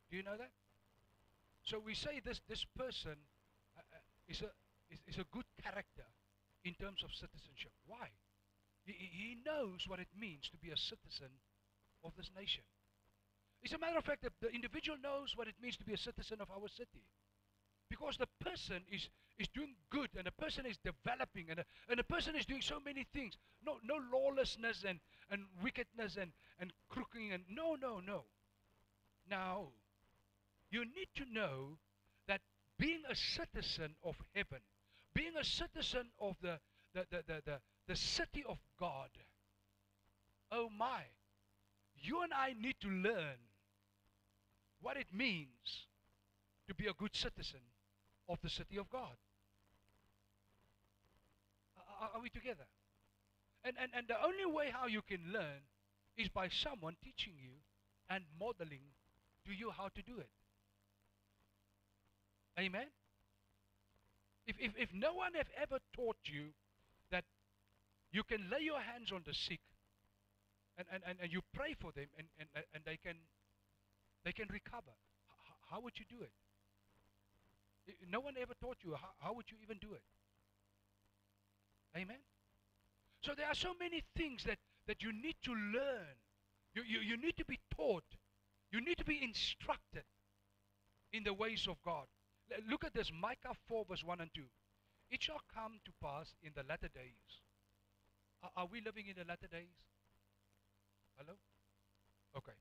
Do you know that? So we say this person is a good character in terms of citizenship. Why? He knows what it means to be a citizen of this nation. As a matter of fact, the individual knows what it means to be a citizen of our city. Because the person is doing good, and the person is developing, and the person is doing so many things. No lawlessness and wickedness and crooking, and no. Now, you need to know that being a citizen of heaven, being a citizen of the city of God, oh my, you and I need to learn what it means to be a good citizen of the city of God. Are we together? And the only way how you can learn is by someone teaching you and modeling to you how to do it. Amen? If no one have ever taught you that you can lay your hands on the sick and you pray for them and they can recover, how would you do it? No one ever taught you. How would you even do it? Amen? So there are so many things that you need to learn. You need to be taught. You need to be instructed in the ways of God. Look at this, Micah 4 verse 1 and 2. It shall come to pass in the latter days. Are we living in the latter days? Hello? Okay.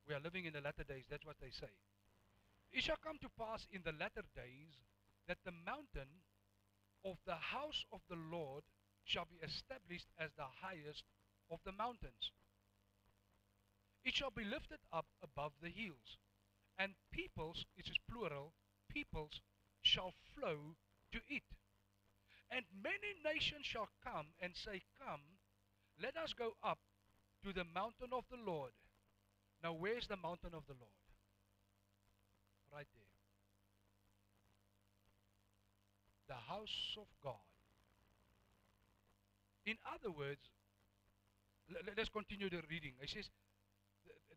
We are living in the latter days. That's what they say. It shall come to pass in the latter days that the mountain of the house of the Lord shall be established as the highest of the mountains. It shall be lifted up above the hills, and peoples, it is plural, peoples shall flow to it. And many nations shall come and say, Come, let us go up to the mountain of the Lord. Now where's the mountain of the Lord? Right there. The house of God. In other words, let's continue the reading. It says,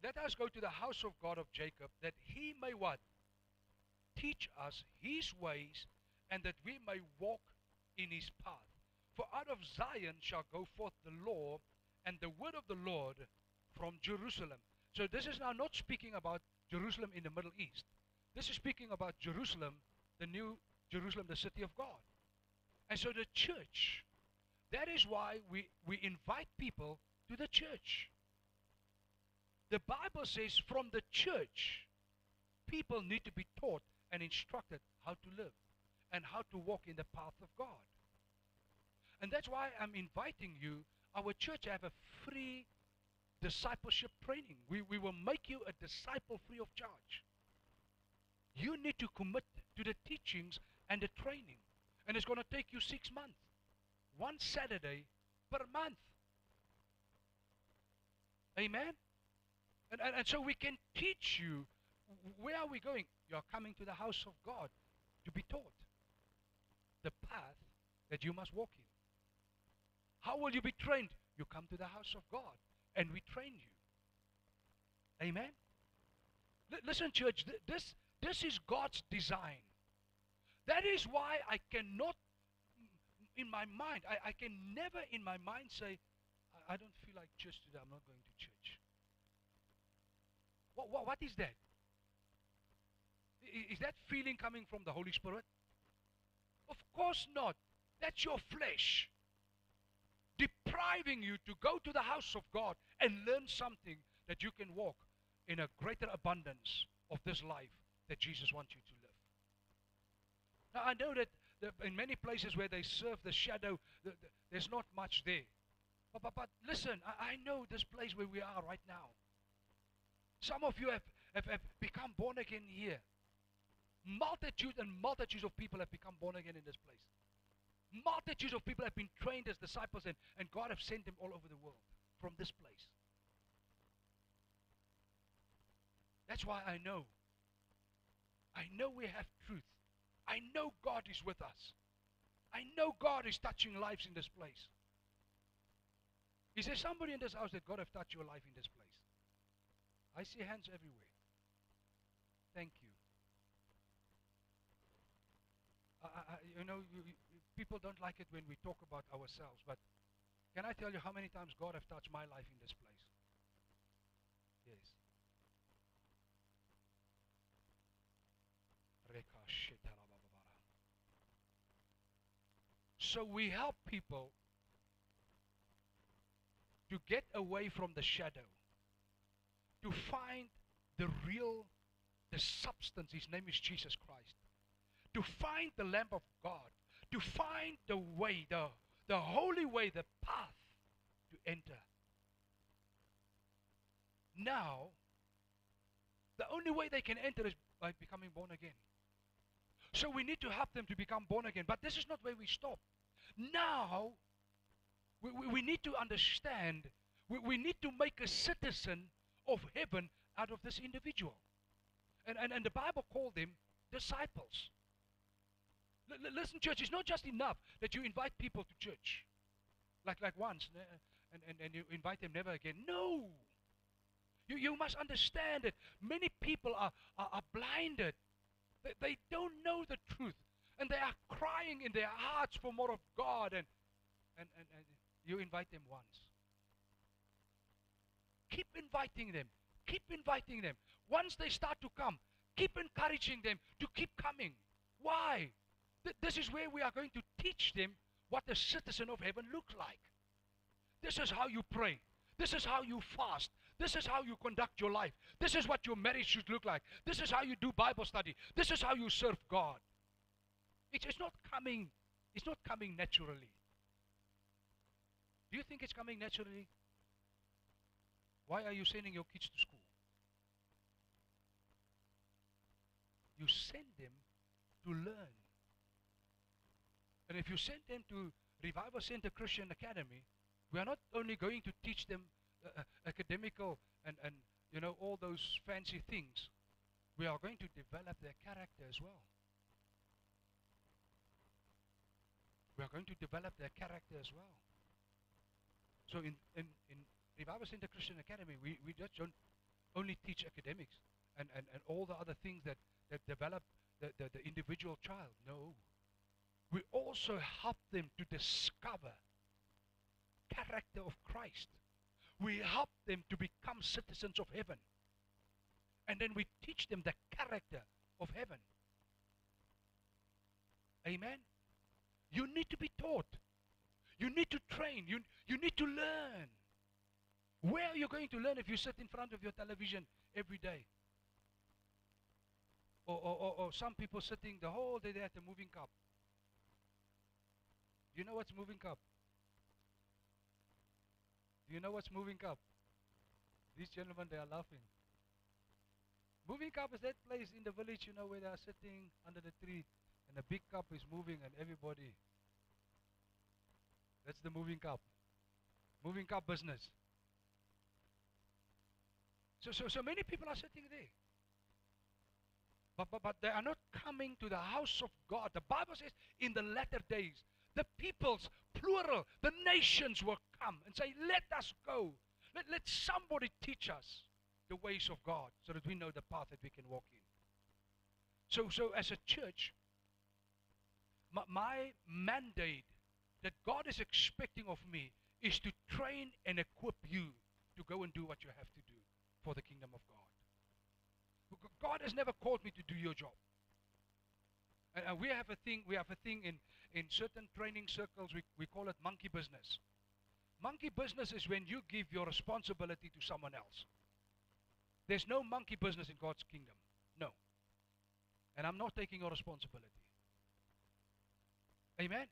let us go to the house of God of Jacob, that he may what? Teach us his ways, and that we may walk in his path. For out of Zion shall go forth the law and the word of the Lord from Jerusalem. So this is now not speaking about Jerusalem in the Middle East. This is speaking about Jerusalem, the new Jerusalem, the city of God. And so the church, that is why we invite people to the church. The Bible says from the church, people need to be taught and instructed how to live and how to walk in the path of God. And that's why I'm inviting you, our church, have a free discipleship training. We will make you a disciple free of charge. You need to commit to the teachings and the training. And it's going to take you 6 months. One Saturday per month. Amen? And so we can teach you. Where are we going? You're coming to the house of God to be taught the path that you must walk in. How will you be trained? You come to the house of God and we train you. Amen? Listen, church, this is God's design. That is why I cannot, in my mind, I can never in my mind say, I don't feel like church today, I'm not going to church. What is that? Is that feeling coming from the Holy Spirit? Of course not. That's your flesh depriving you to go to the house of God and learn something that you can walk in a greater abundance of this life that Jesus wants you to live. Now I know that in many places where they serve the shadow, there's not much there. But listen, I know this place where we are right now. Some of you have become born again here. Multitudes and multitudes of people have become born again in this place. Multitudes of people have been trained as disciples, and God have sent them all over the world from this place. That's why I know we have truth. I know God is with us. I know God is touching lives in this place. Is there somebody in this house that God have touched your life in this place? I see hands everywhere. Thank you. People don't like it when we talk about ourselves, but can I tell you how many times God have touched my life in this place? Yes. So we help people to get away from the shadow, to find the real, the substance. His name is Jesus Christ. To find the Lamb of God, to find the way, the holy way, the path to enter. Now, the only way they can enter is by becoming born again. So we need to help them to become born again. But this is not where we stop. Now, We need to understand, we need to make a citizen of heaven out of this individual. And the Bible called them disciples. Listen, church, it's not just enough that you invite people to church, like once, and you invite them never again. No! You must understand that many people are blinded. They don't know the truth. And they are crying in their hearts for more of God. And you invite them once. Keep inviting them. Keep inviting them. Once they start to come, keep encouraging them to keep coming. Why? This is where we are going to teach them what the citizen of heaven looks like. This is how you pray. This is how you fast. This is how you conduct your life. This is what your marriage should look like. This is how you do Bible study. This is how you serve God. It's not coming. It's not coming naturally. Do you think it's coming naturally? Why are you sending your kids to school? You send them to learn. And if you send them to Revival Center Christian Academy, we are not only going to teach them academical and all those fancy things. We are going to develop their character as well. We are going to develop their character as well. So in Revival Center Christian Academy, we just don't only teach academics and all the other things that develop the individual child. No. We also help them to discover character of Christ. We help them to become citizens of heaven. And then we teach them the character of heaven. Amen? You need to be taught. You need to train. You need to learn. Where are you going to learn if you sit in front of your television every day? Or some people sitting the whole day there at the moving cup. Do you know what's moving cup? Do you know what's moving cup? These gentlemen, they are laughing. Moving cup is that place in the village, where they are sitting under the tree and the big cup is moving and everybody. That's the moving cup. Moving cup business. So many people are sitting there. But they are not coming to the house of God. The Bible says in the latter days, the peoples, plural, the nations will come and say, let us go. Let somebody teach us the ways of God so that we know the path that we can walk in. So as a church, my mandate that God is expecting of me is to train and equip you to go and do what you have to do for the kingdom of God. God has never called me to do your job. And we have a thing in certain training circles, we call it monkey business. Monkey business is when you give your responsibility to someone else. There's no monkey business in God's kingdom. No. And I'm not taking your responsibility. Amen?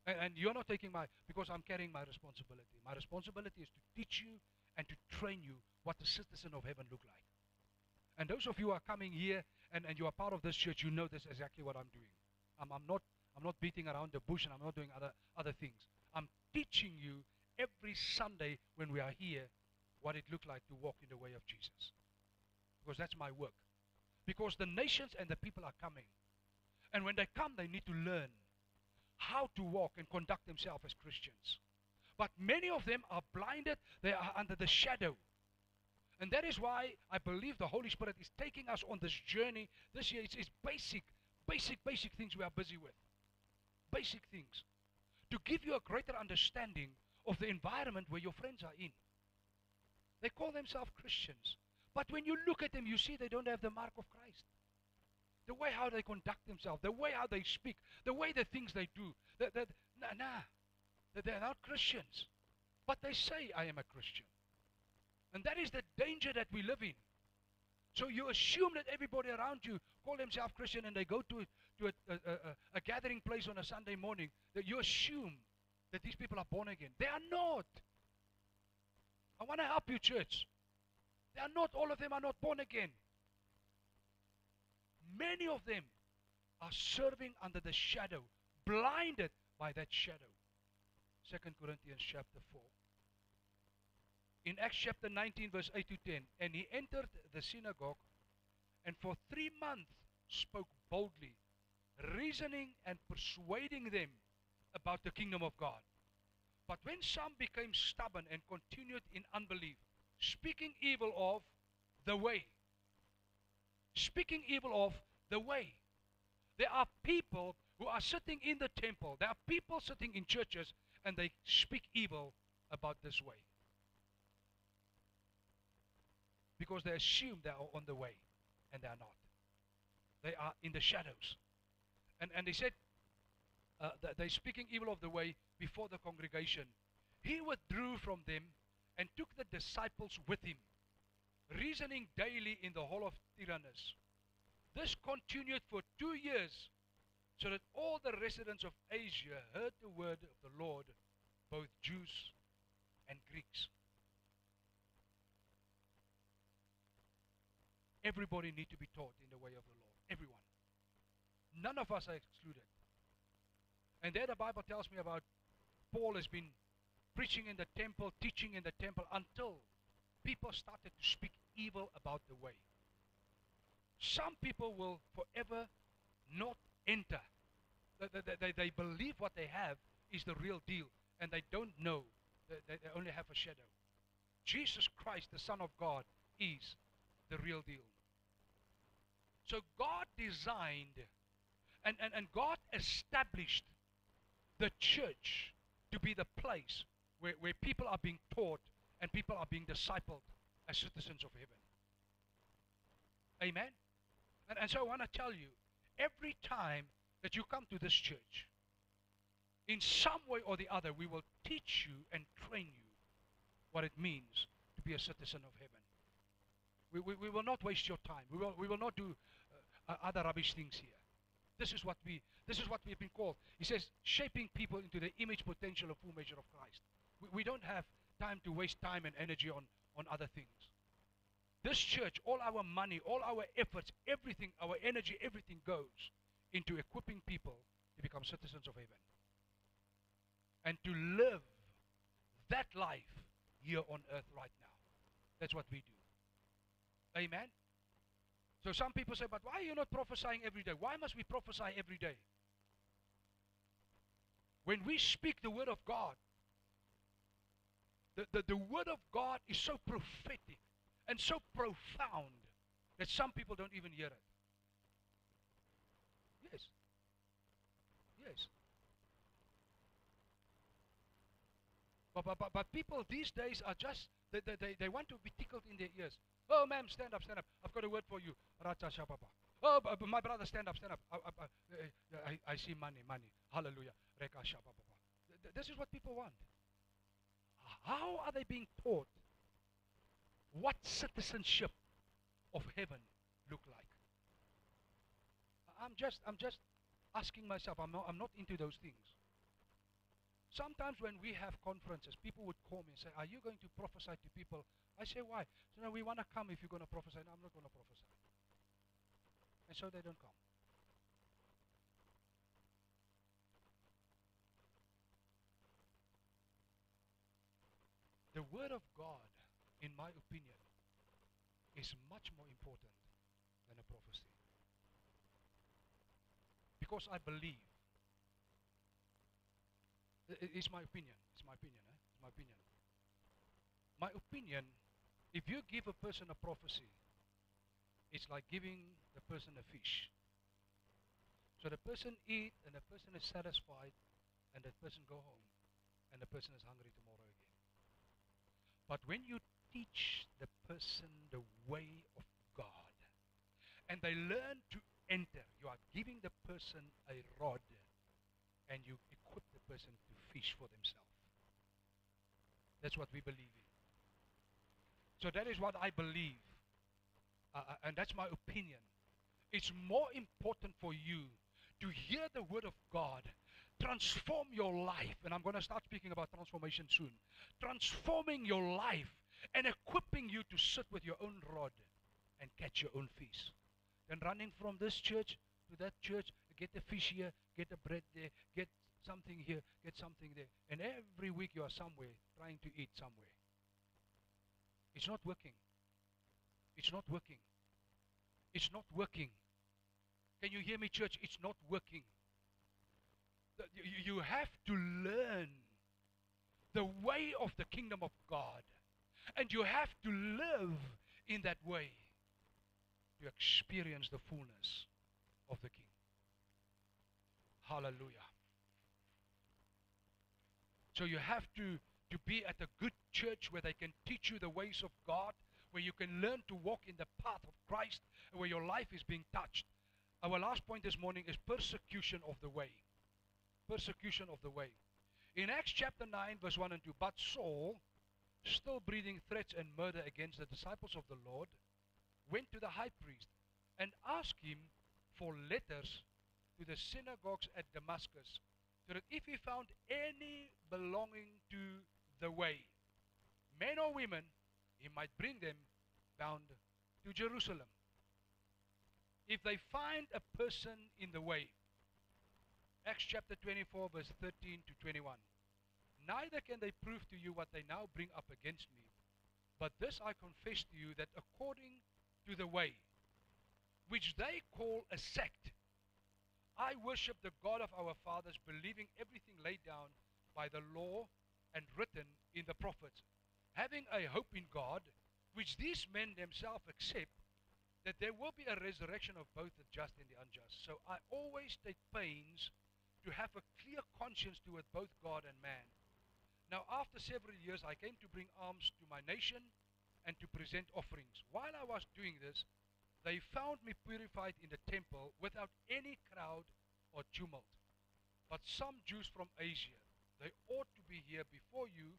And you're not taking because I'm carrying my responsibility. My responsibility is to teach you and to train you what the citizen of heaven look like. And those of you who are coming here and you are part of this church, you know this is exactly what I'm doing. I'm not beating around the bush and I'm not doing other things. I'm teaching you every Sunday when we are here what it looked like to walk in the way of Jesus. Because that's my work. Because the nations and the people are coming. And when they come, they need to learn how to walk and conduct themselves as Christians. But many of them are blinded. They are under the shadow. And that is why I believe the Holy Spirit is taking us on this journey this year. It's basic things we are busy with. Basic things. To give you a greater understanding of the environment where your friends are in. They call themselves Christians. But when you look at them, you see they don't have the mark of Christ. The way how they conduct themselves, the way how they speak, the way the things they do. They're not Christians. But they say, I am a Christian. And that is the danger that we live in. So you assume that everybody around you call themselves Christian and they go to a gathering place on a Sunday morning, that you assume that these people are born again. They are not. I want to help you, church. They are not. All of them are not born again. Many of them are serving under the shadow, blinded by that shadow. 2 Corinthians chapter 4. In Acts chapter 19, verse 8 to 10, and he entered the synagogue and for 3 months spoke boldly, reasoning and persuading them about the kingdom of God. But when some became stubborn and continued in unbelief, speaking evil of the way. Speaking evil of the way. There are people who are sitting in the temple. There are people sitting in churches and they speak evil about this way. Because they assume they are on the way and they are not. They are in the shadows. And they said, they're speaking evil of the way before the congregation. He withdrew from them and took the disciples with him, reasoning daily in the hall of Tyrannus. This continued for 2 years, so that all the residents of Asia heard the word of the Lord, both Jews and Greeks. Everybody needs to be taught in the way of the Lord. Everyone. None of us are excluded. And there the Bible tells me about Paul has been preaching in the temple, teaching in the temple, until people started to speak evil about the way. Some people will forever not enter. They believe what they have is the real deal, and they don't know. They only have a shadow. Jesus Christ, the Son of God, is the real deal. So God designed and God established the church to be the place where people are being taught and people are being discipled as citizens of heaven. Amen? And so I want to tell you, every time that you come to this church, in some way or the other, we will teach you and train you what it means to be a citizen of heaven. We will not waste your time. We will not do other rubbish things here. This is what we've been called. He says, shaping people into the image, potential, and full measure of Christ. We don't have time to waste time and energy on other things. This church, all our money, all our efforts, everything, our energy, everything goes into equipping people to become citizens of heaven. And to live that life here on earth right now. That's what we do. Amen? So some people say, but why are you not prophesying every day? Why must we prophesy every day? When we speak the word of God, the word of God is so prophetic and so profound that some people don't even hear it. Yes. Yes. But people these days are just, they want to be tickled in their ears. Oh, ma'am, stand up, stand up. I've got a word for you. Oh, my brother, stand up, stand up. I see money. Hallelujah. This is what people want. How are they being taught what citizenship of heaven look like? I'm just asking myself. I'm not into those things. Sometimes when we have conferences, people would call me and say, are you going to prophesy to people? I say, why? So, no, we want to come if you're going to prophesy. No, I'm not going to prophesy. And so they don't come. The word of God, in my opinion, is much more important than a prophecy. Because I believe. It's my opinion. It's my opinion. It's my opinion. My opinion, if you give a person a prophecy, it's like giving the person a fish. So the person eats and the person is satisfied and the person go home and the person is hungry tomorrow again. But when you teach the person the way of God and they learn to enter, you are giving the person a rod and you equip the person to fish for themselves. That's what we believe in. So that is what I believe. And that's my opinion. It's more important for you to hear the word of God, transform your life, and I'm going to start speaking about transformation soon, transforming your life and equipping you to sit with your own rod and catch your own fish. Then running from this church to that church, get the fish here, get the bread there, get something here, get something there. And every week you are somewhere trying to eat somewhere. It's not working. It's not working. It's not working. Can you hear me, church? It's not working. You have to learn the way of the kingdom of God. And you have to live in that way to experience the fullness of the King. Hallelujah. So you have to be at a good church where they can teach you the ways of God, where you can learn to walk in the path of Christ, and where your life is being touched. Our last point this morning is persecution of the way. Persecution of the way. In Acts chapter 9, verse 1 and 2, but Saul, still breathing threats and murder against the disciples of the Lord, went to the high priest and asked him for letters to the synagogues at Damascus, so that if he found any belonging to the way, men or women, he might bring them bound to Jerusalem. If they find a person in the way, Acts chapter 24, verse 13 to 21, neither can they prove to you what they now bring up against me, but this I confess to you, that according to the way, which they call a sect, I worship the God of our fathers, believing everything laid down by the law and written in the prophets, having a hope in God, which these men themselves accept, that there will be a resurrection of both the just and the unjust. So I always take pains to have a clear conscience toward both God and man. Now after several years I came to bring alms to my nation and to present offerings. While I was doing this, they found me purified in the temple without any crowd or tumult. But some Jews from Asia, they ought to be here before you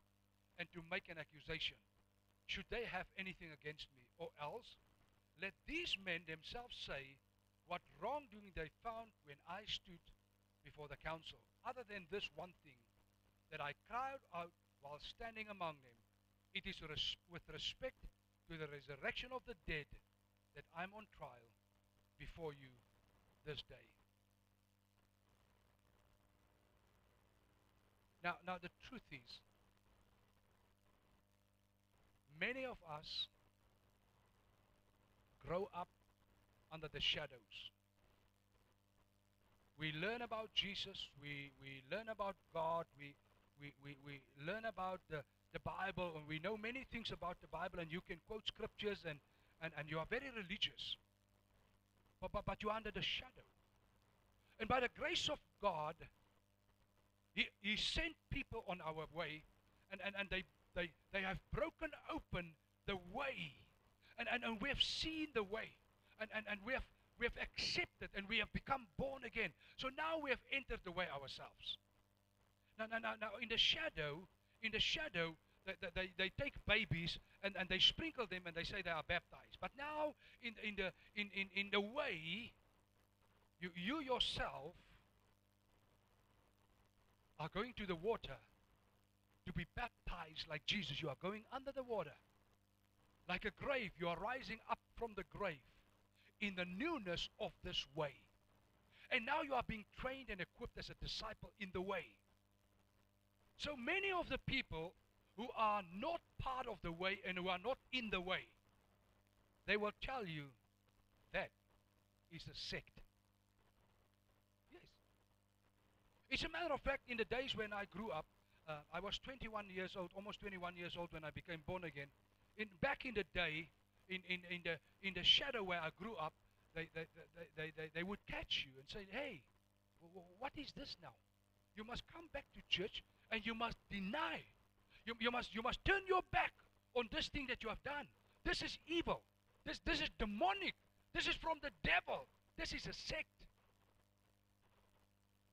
and to make an accusation, should they have anything against me. Or else, let these men themselves say what wrongdoing they found when I stood before the council, other than this one thing, that I cried out while standing among them, it is with respect to the resurrection of the dead that I'm on trial before you this day. Now the truth is, many of us grow up under the shadows. We learn about Jesus, we learn about God, we learn about the Bible, and we know many things about the Bible, and you can quote scriptures, and you are very religious, but you are under the shadow. And by the grace of God, He sent people on our way, and they have broken open the way, and we have seen the way, and we have accepted, and we have become born again. So now we have entered the way ourselves. Now in the shadow, they take babies and they sprinkle them and they say they are baptized. But now in the way, you yourself are going to the water to be baptized like Jesus. You are going under the water. Like a grave, you are rising up from the grave in the newness of this way. And now you are being trained and equipped as a disciple in the way. So many of the people who are not part of the way and who are not in the way, they will tell you that is a sect. Yes. It's a matter of fact, in the days when I grew up, I was 21 years old, almost 21 years old when I became born again. Back in the day, in the shadow where I grew up, they would catch you and say, hey, what is this now? You must come back to church and you must deny. You must turn your back on this thing that you have done. This is evil. This is demonic. This is from the devil. This is a sect.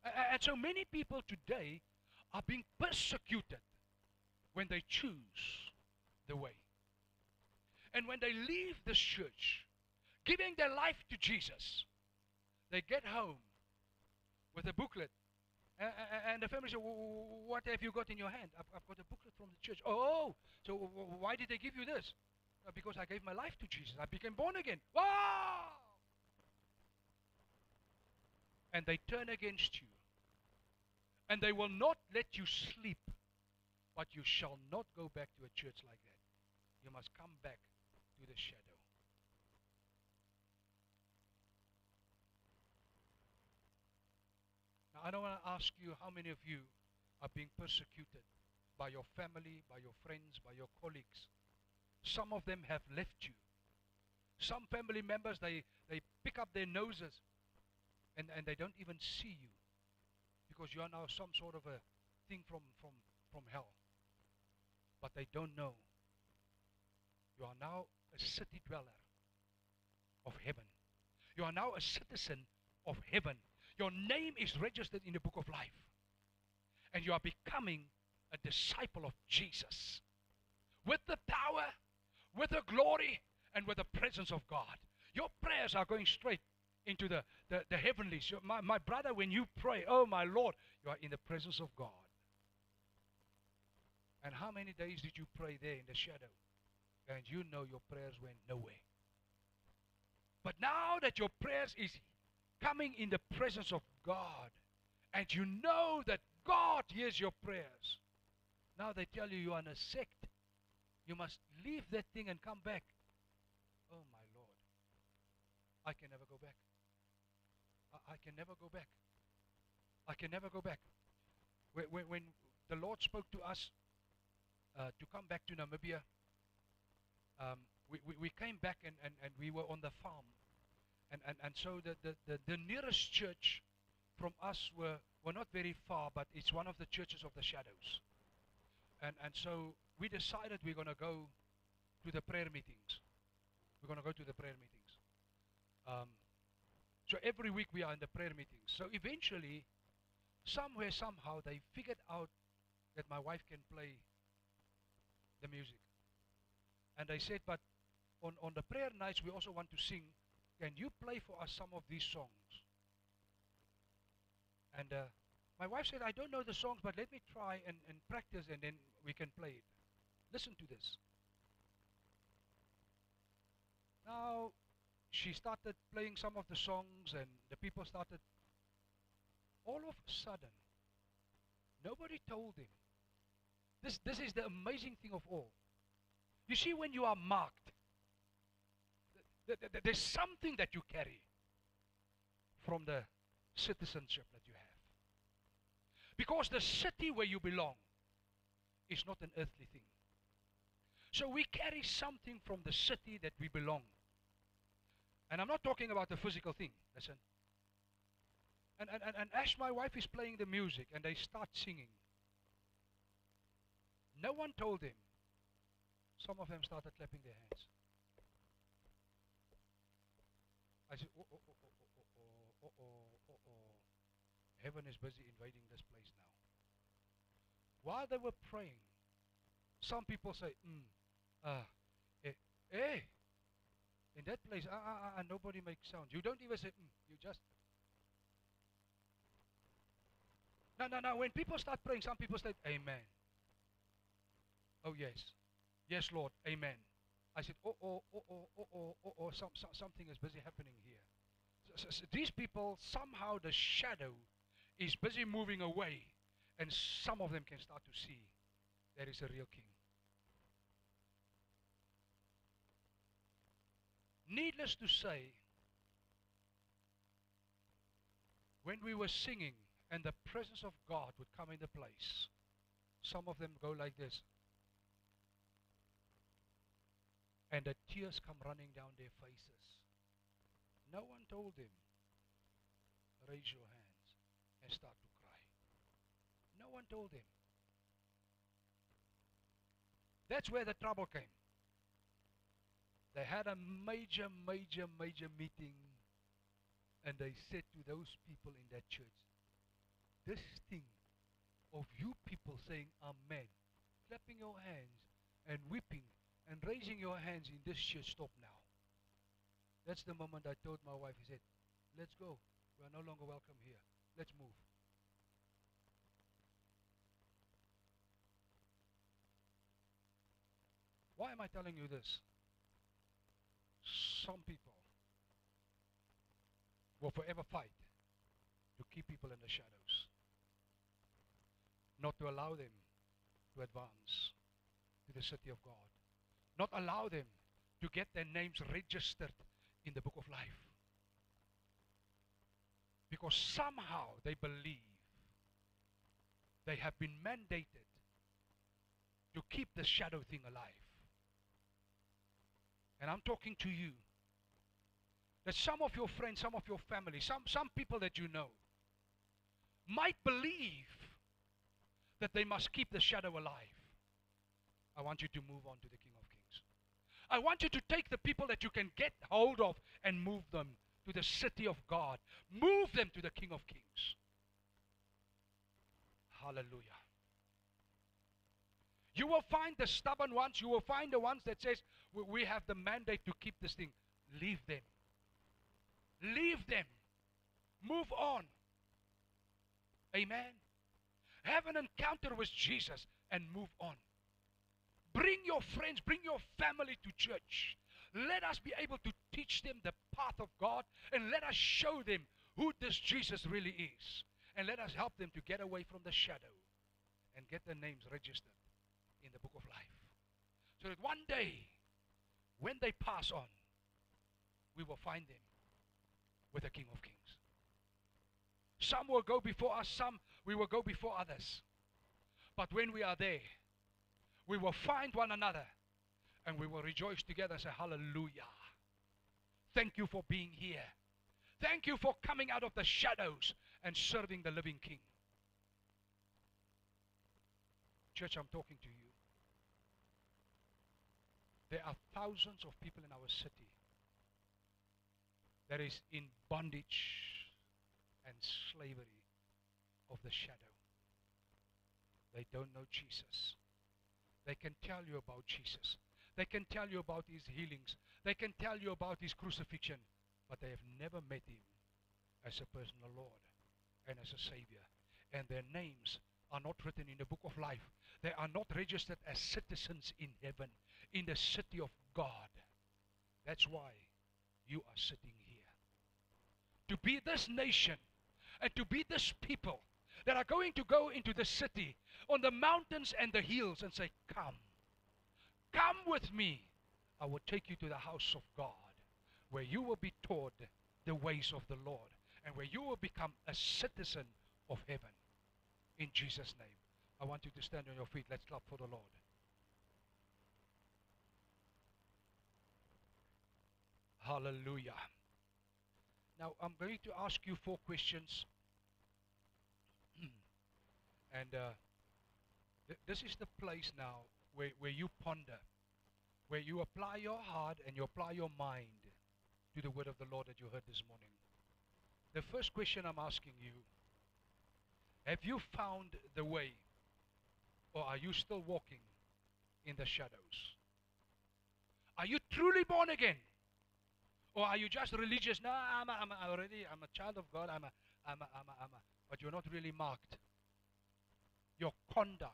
And so many people today are being persecuted when they choose the way. And when they leave this church, giving their life to Jesus, they get home with a booklet. And the family says, what have you got in your hand? I've got a booklet from the church. Oh, so why did they give you this? Because I gave my life to Jesus. I became born again. Wow! And they turn against you. And they will not let you sleep, but you shall not go back to a church like that. You must come back to the shadow. Now, I don't want to ask you how many of you are being persecuted by your family, by your friends, by your colleagues. Some of them have left you. Some family members, they pick up their noses and they don't even see you because you are now some sort of a thing from hell. But they don't know. You are now a city dweller of heaven. You are now a citizen of heaven. Your name is registered in the book of life. And you are becoming a disciple of Jesus. With the power, with the glory, and with the presence of God. Your prayers are going straight into the heavenlies. My brother, when you pray, oh my Lord, you are in the presence of God. And how many days did you pray there in the shadow? And you know your prayers went nowhere. But now that your prayers is coming in the presence of God, and you know that God hears your prayers, now they tell you are in a sect. You must leave that thing and come back. Oh my Lord, I can never go back. I can never go back. I can never go back. When the Lord spoke to us to come back to Namibia, we came back and we were on the farm. And so the nearest church from us were not very far, but it's one of the churches of the shadows. And so we decided we're going to go to the prayer meetings. We're going to go to the prayer meetings. So every week we are in the prayer meetings. So eventually, somewhere, somehow, they figured out that my wife can play the music. And they said, but on the prayer nights, we also want to sing. Can you play for us some of these songs? And my wife said, I don't know the songs, but let me try and practice, and then we can play it. Listen to this. Now, she started playing some of the songs, and the people started. All of a sudden, nobody told him. This is the amazing thing of all. You see, when you are marked, there's something that you carry from the citizenship that you have. Because the city where you belong is not an earthly thing. So we carry something from the city that we belong. And I'm not talking about the physical thing, listen. And as my wife is playing the music and they start singing, no one told him. Some of them started clapping their hands. I said, oh. Heaven is busy invading this place now. While they were praying, some people say, in that place, nobody makes sound. You don't even say, you just. Now, when people start praying, some people say, amen. Oh, yes. Yes, Lord, amen. I said, something is busy happening here. So these people, somehow the shadow is busy moving away, and some of them can start to see there is a real king. Needless to say, when we were singing and the presence of God would come in the place, some of them go like this. And the tears come running down their faces. No one told them, raise your hands and start to cry. No one told them. That's where the trouble came. They had a major meeting, and they said to those people in that church, this thing of you people saying amen, clapping your hands and weeping and raising your hands in this church, stop now. That's the moment I told my wife, he said, let's go. We are no longer welcome here. Let's move. Why am I telling you this? Some people will forever fight to keep people in the shadows. not to allow them to advance to the city of God, not allow them to get their names registered in the book of life. Because somehow they believe they have been mandated to keep the shadow thing alive. And I'm talking to you, that some of your friends, some of your family, some people that you know might believe that they must keep the shadow alive. I want you to move on to the King of Kings. I want you to take the people that you can get hold of and move them to the city of God. Move them to the King of Kings. Hallelujah. You will find the stubborn ones. You will find the ones that says, we have the mandate to keep this thing. Leave them. Leave them. Move on. Amen. Have an encounter with Jesus and move on. Bring your friends, bring your family to church. Let us be able to teach them the path of God, and let us show them who this Jesus really is. And let us help them to get away from the shadow and get their names registered in the book of life. So that one day, when they pass on, we will find them with the King of Kings. Some will go before us, some we will go before others. But when we are there, we will find one another and we will rejoice together and say, hallelujah. Thank you for being here. Thank you for coming out of the shadows and serving the living King. Church, I'm talking to you. There are thousands of people in our city that is in bondage and slavery of the shadow. They don't know Jesus. They can tell you about Jesus. They can tell you about his healings. They can tell you about his crucifixion, but they have never met him as a personal Lord and as a Savior. And their names are not written in the book of life. They are not registered as citizens in heaven, in the city of God. That's why you are sitting here. To be this nation and to be this people that are going to go into the city on the mountains and the hills and say, come with me. I will take you to the house of God, where you will be taught the ways of the Lord, and where you will become a citizen of heaven. In Jesus' name. I want you to stand on your feet. Let's clap for the Lord. Hallelujah. Now I'm going to ask you 4 questions. And this is the place now where you ponder, where you apply your heart and you apply your mind to the word of the Lord that you heard this morning. The first question I'm asking you, have you found the way, or are you still walking in the shadows? Are you truly born again? Or are you just religious? No, I'm a child of God. But you're not really marked. Your conduct,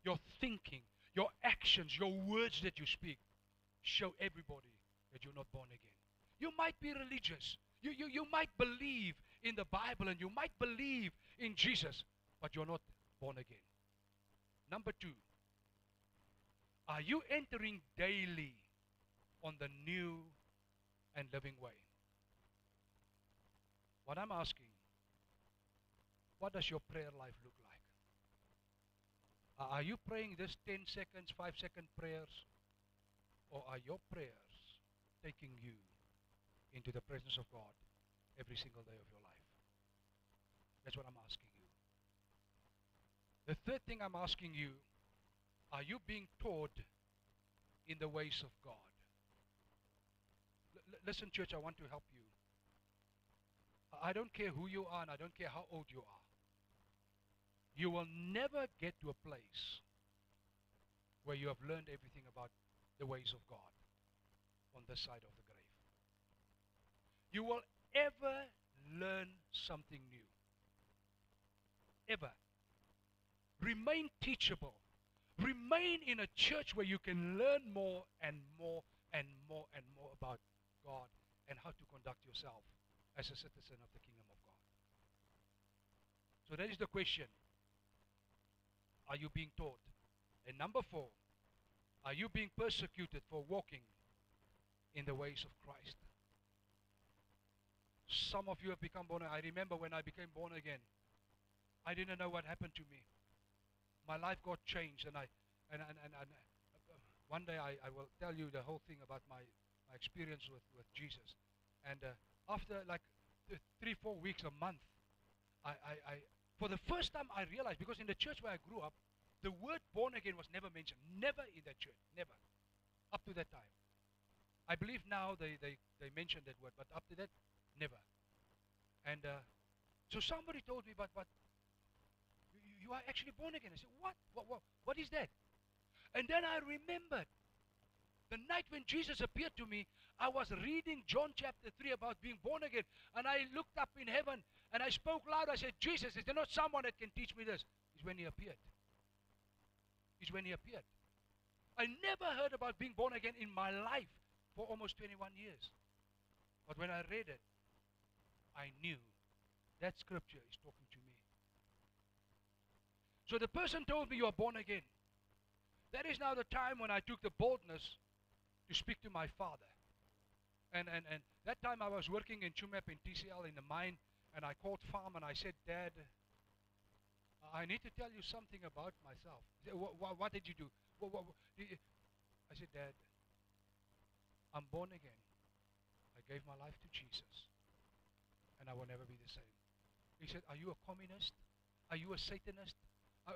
your thinking, your actions, your words that you speak show everybody that you're not born again. You might be religious. You might believe in the Bible and you might believe in Jesus, but you're not born again. Number 2, are you entering daily on the new and living way? What I'm asking, what does your prayer life look like? Are you praying this 10 seconds, 5-second prayers? Or are your prayers taking you into the presence of God every single day of your life? That's what I'm asking you. The third thing I'm asking you, are you being taught in the ways of God? Listen, church, I want to help you. I don't care who you are and I don't care how old you are. You will never get to a place where you have learned everything about the ways of God on this side of the grave. You will ever learn something new. Ever. Remain teachable. Remain in a church where you can learn more and more and more and more about God and how to conduct yourself as a citizen of the kingdom of God. So that is the question. are you being taught? And number 4, are you being persecuted for walking in the ways of Christ? Some of you have become born again. I remember when I became born again, I didn't know what happened to me. My life got changed, and one day I will tell you the whole thing about my experience with Jesus. And after like 3-4 weeks, a month, I for the first time I realized, because in the church where I grew up, the word born again was never mentioned. Never in that church. Never. Up to that time. I believe now they mentioned that word, but up to that, never. And so somebody told me, but you are actually born again. I said, what is that? And then I remembered the night when Jesus appeared to me. I was reading John chapter 3 about being born again, and I looked up in heaven and I spoke loud. I said, Jesus, is there not someone that can teach me this? It's when he appeared. It's when he appeared. I never heard about being born again in my life for almost 21 years. But when I read it, I knew that scripture is talking to me. So the person told me, you are born again. That is now the time when I took the boldness to speak to my father. And that time I was working in Chumep in TCL in the mine, and I called farm and I said, Dad, I need to tell you something about myself. He said, what did you do? I said, Dad, I'm born again. I gave my life to Jesus, and I will never be the same. He said, are you a communist? Are you a Satanist?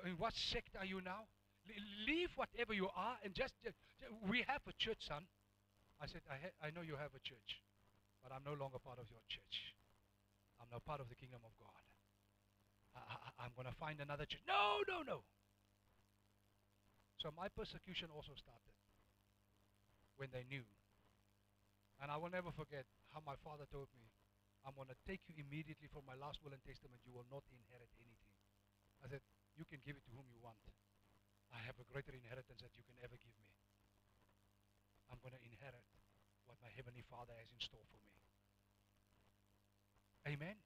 In what sect are you now? Leave whatever you are and just we have a church, son. I said, I know you have a church, but I'm no longer part of your church. I'm now part of the kingdom of God. I'm going to find another church. No. So my persecution also started when they knew. And I will never forget how my father told me, I'm going to take you immediately from my last will and testament. You will not inherit anything. I said, you can give it to whom you want. I have a greater inheritance that you can ever give me. I'm going to inherit what my Heavenly Father has in store for me. Amen.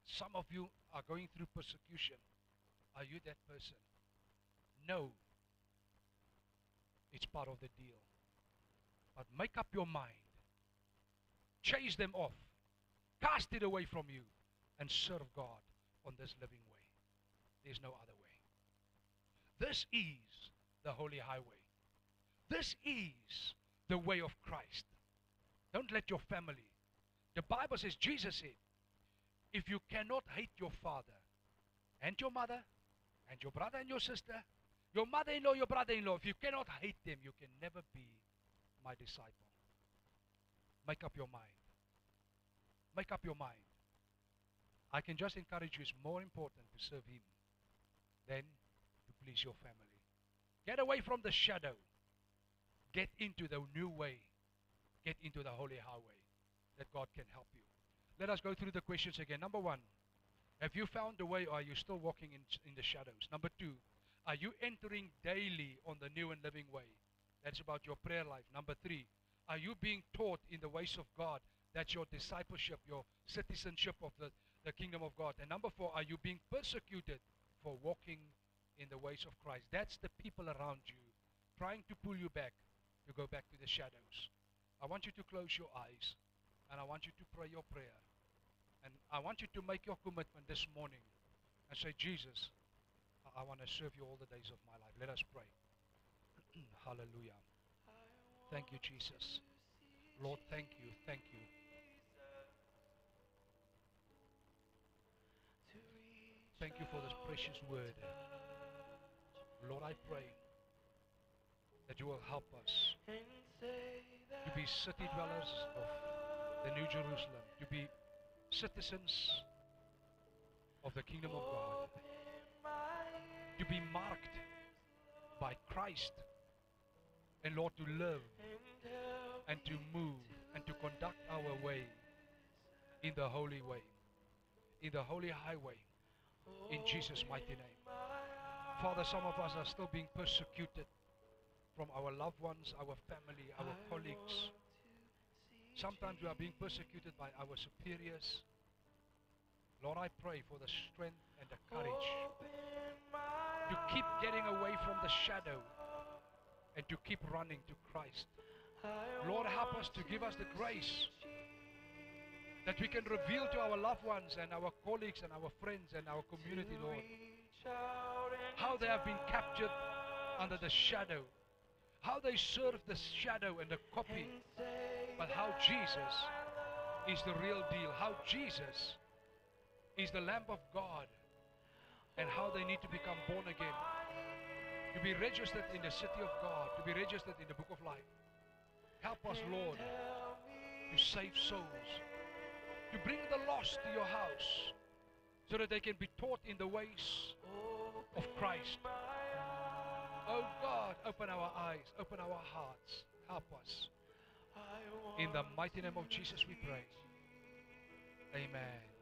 Some of you are going through persecution. Are you that person? No. It's part of the deal. But make up your mind. Chase them off. Cast it away from you and serve God on this living way. There's no other way. This is the holy highway. This is the way of Christ. Don't let your family. The Bible says, Jesus said, if you cannot hate your father and your mother and your brother and your sister, your mother-in-law, your brother-in-law, if you cannot hate them, you can never be my disciple. Make up your mind. Make up your mind. I can just encourage you, it's more important to serve him than to please your family. Get away from the shadow. Get into the new way. Get into the holy highway that God can help you. Let us go through the questions again. Number 1, have you found the way, or are you still walking in the shadows? Number 2, are you entering daily on the new and living way? That's about your prayer life. Number 3, are you being taught in the ways of God? That's your discipleship, your citizenship of the kingdom of God. And number 4, are you being persecuted for walking in the ways of Christ? That's the people around you trying to pull you back, to go back to the shadows. I want you to close your eyes, and I want you to pray your prayer. And I want you to make your commitment this morning and say, Jesus, I want to serve you all the days of my life. Let us pray. Hallelujah. Thank you, Jesus. Lord, thank you. Thank you. Thank you for this precious word. Lord, I pray that you will help us to be city dwellers of the New Jerusalem, to be citizens of the kingdom of God, to be marked by Christ, and Lord, to live and to move and to conduct our way in the holy way, in the holy highway, in Jesus' mighty name. Father, some of us are still being persecuted from our loved ones, our family, our colleagues. Sometimes we are being persecuted by our superiors. Lord, I pray for the strength and the courage to keep getting away from the shadow and to keep running to Christ. Lord, help us to give us the grace that we can reveal to our loved ones and our colleagues and our friends and our community, Lord, how they have been captured under the shadow, how they serve the shadow and the copy, but how Jesus is the real deal, how Jesus is the Lamb of God, and how they need to become born again, to be registered in the city of God, to be registered in the book of life. Help us, Lord, to save souls, to bring the lost to your house, so that they can be taught in the ways of Christ. Oh God, open our eyes, open our hearts, help us. In the mighty name of Jesus we pray. Amen.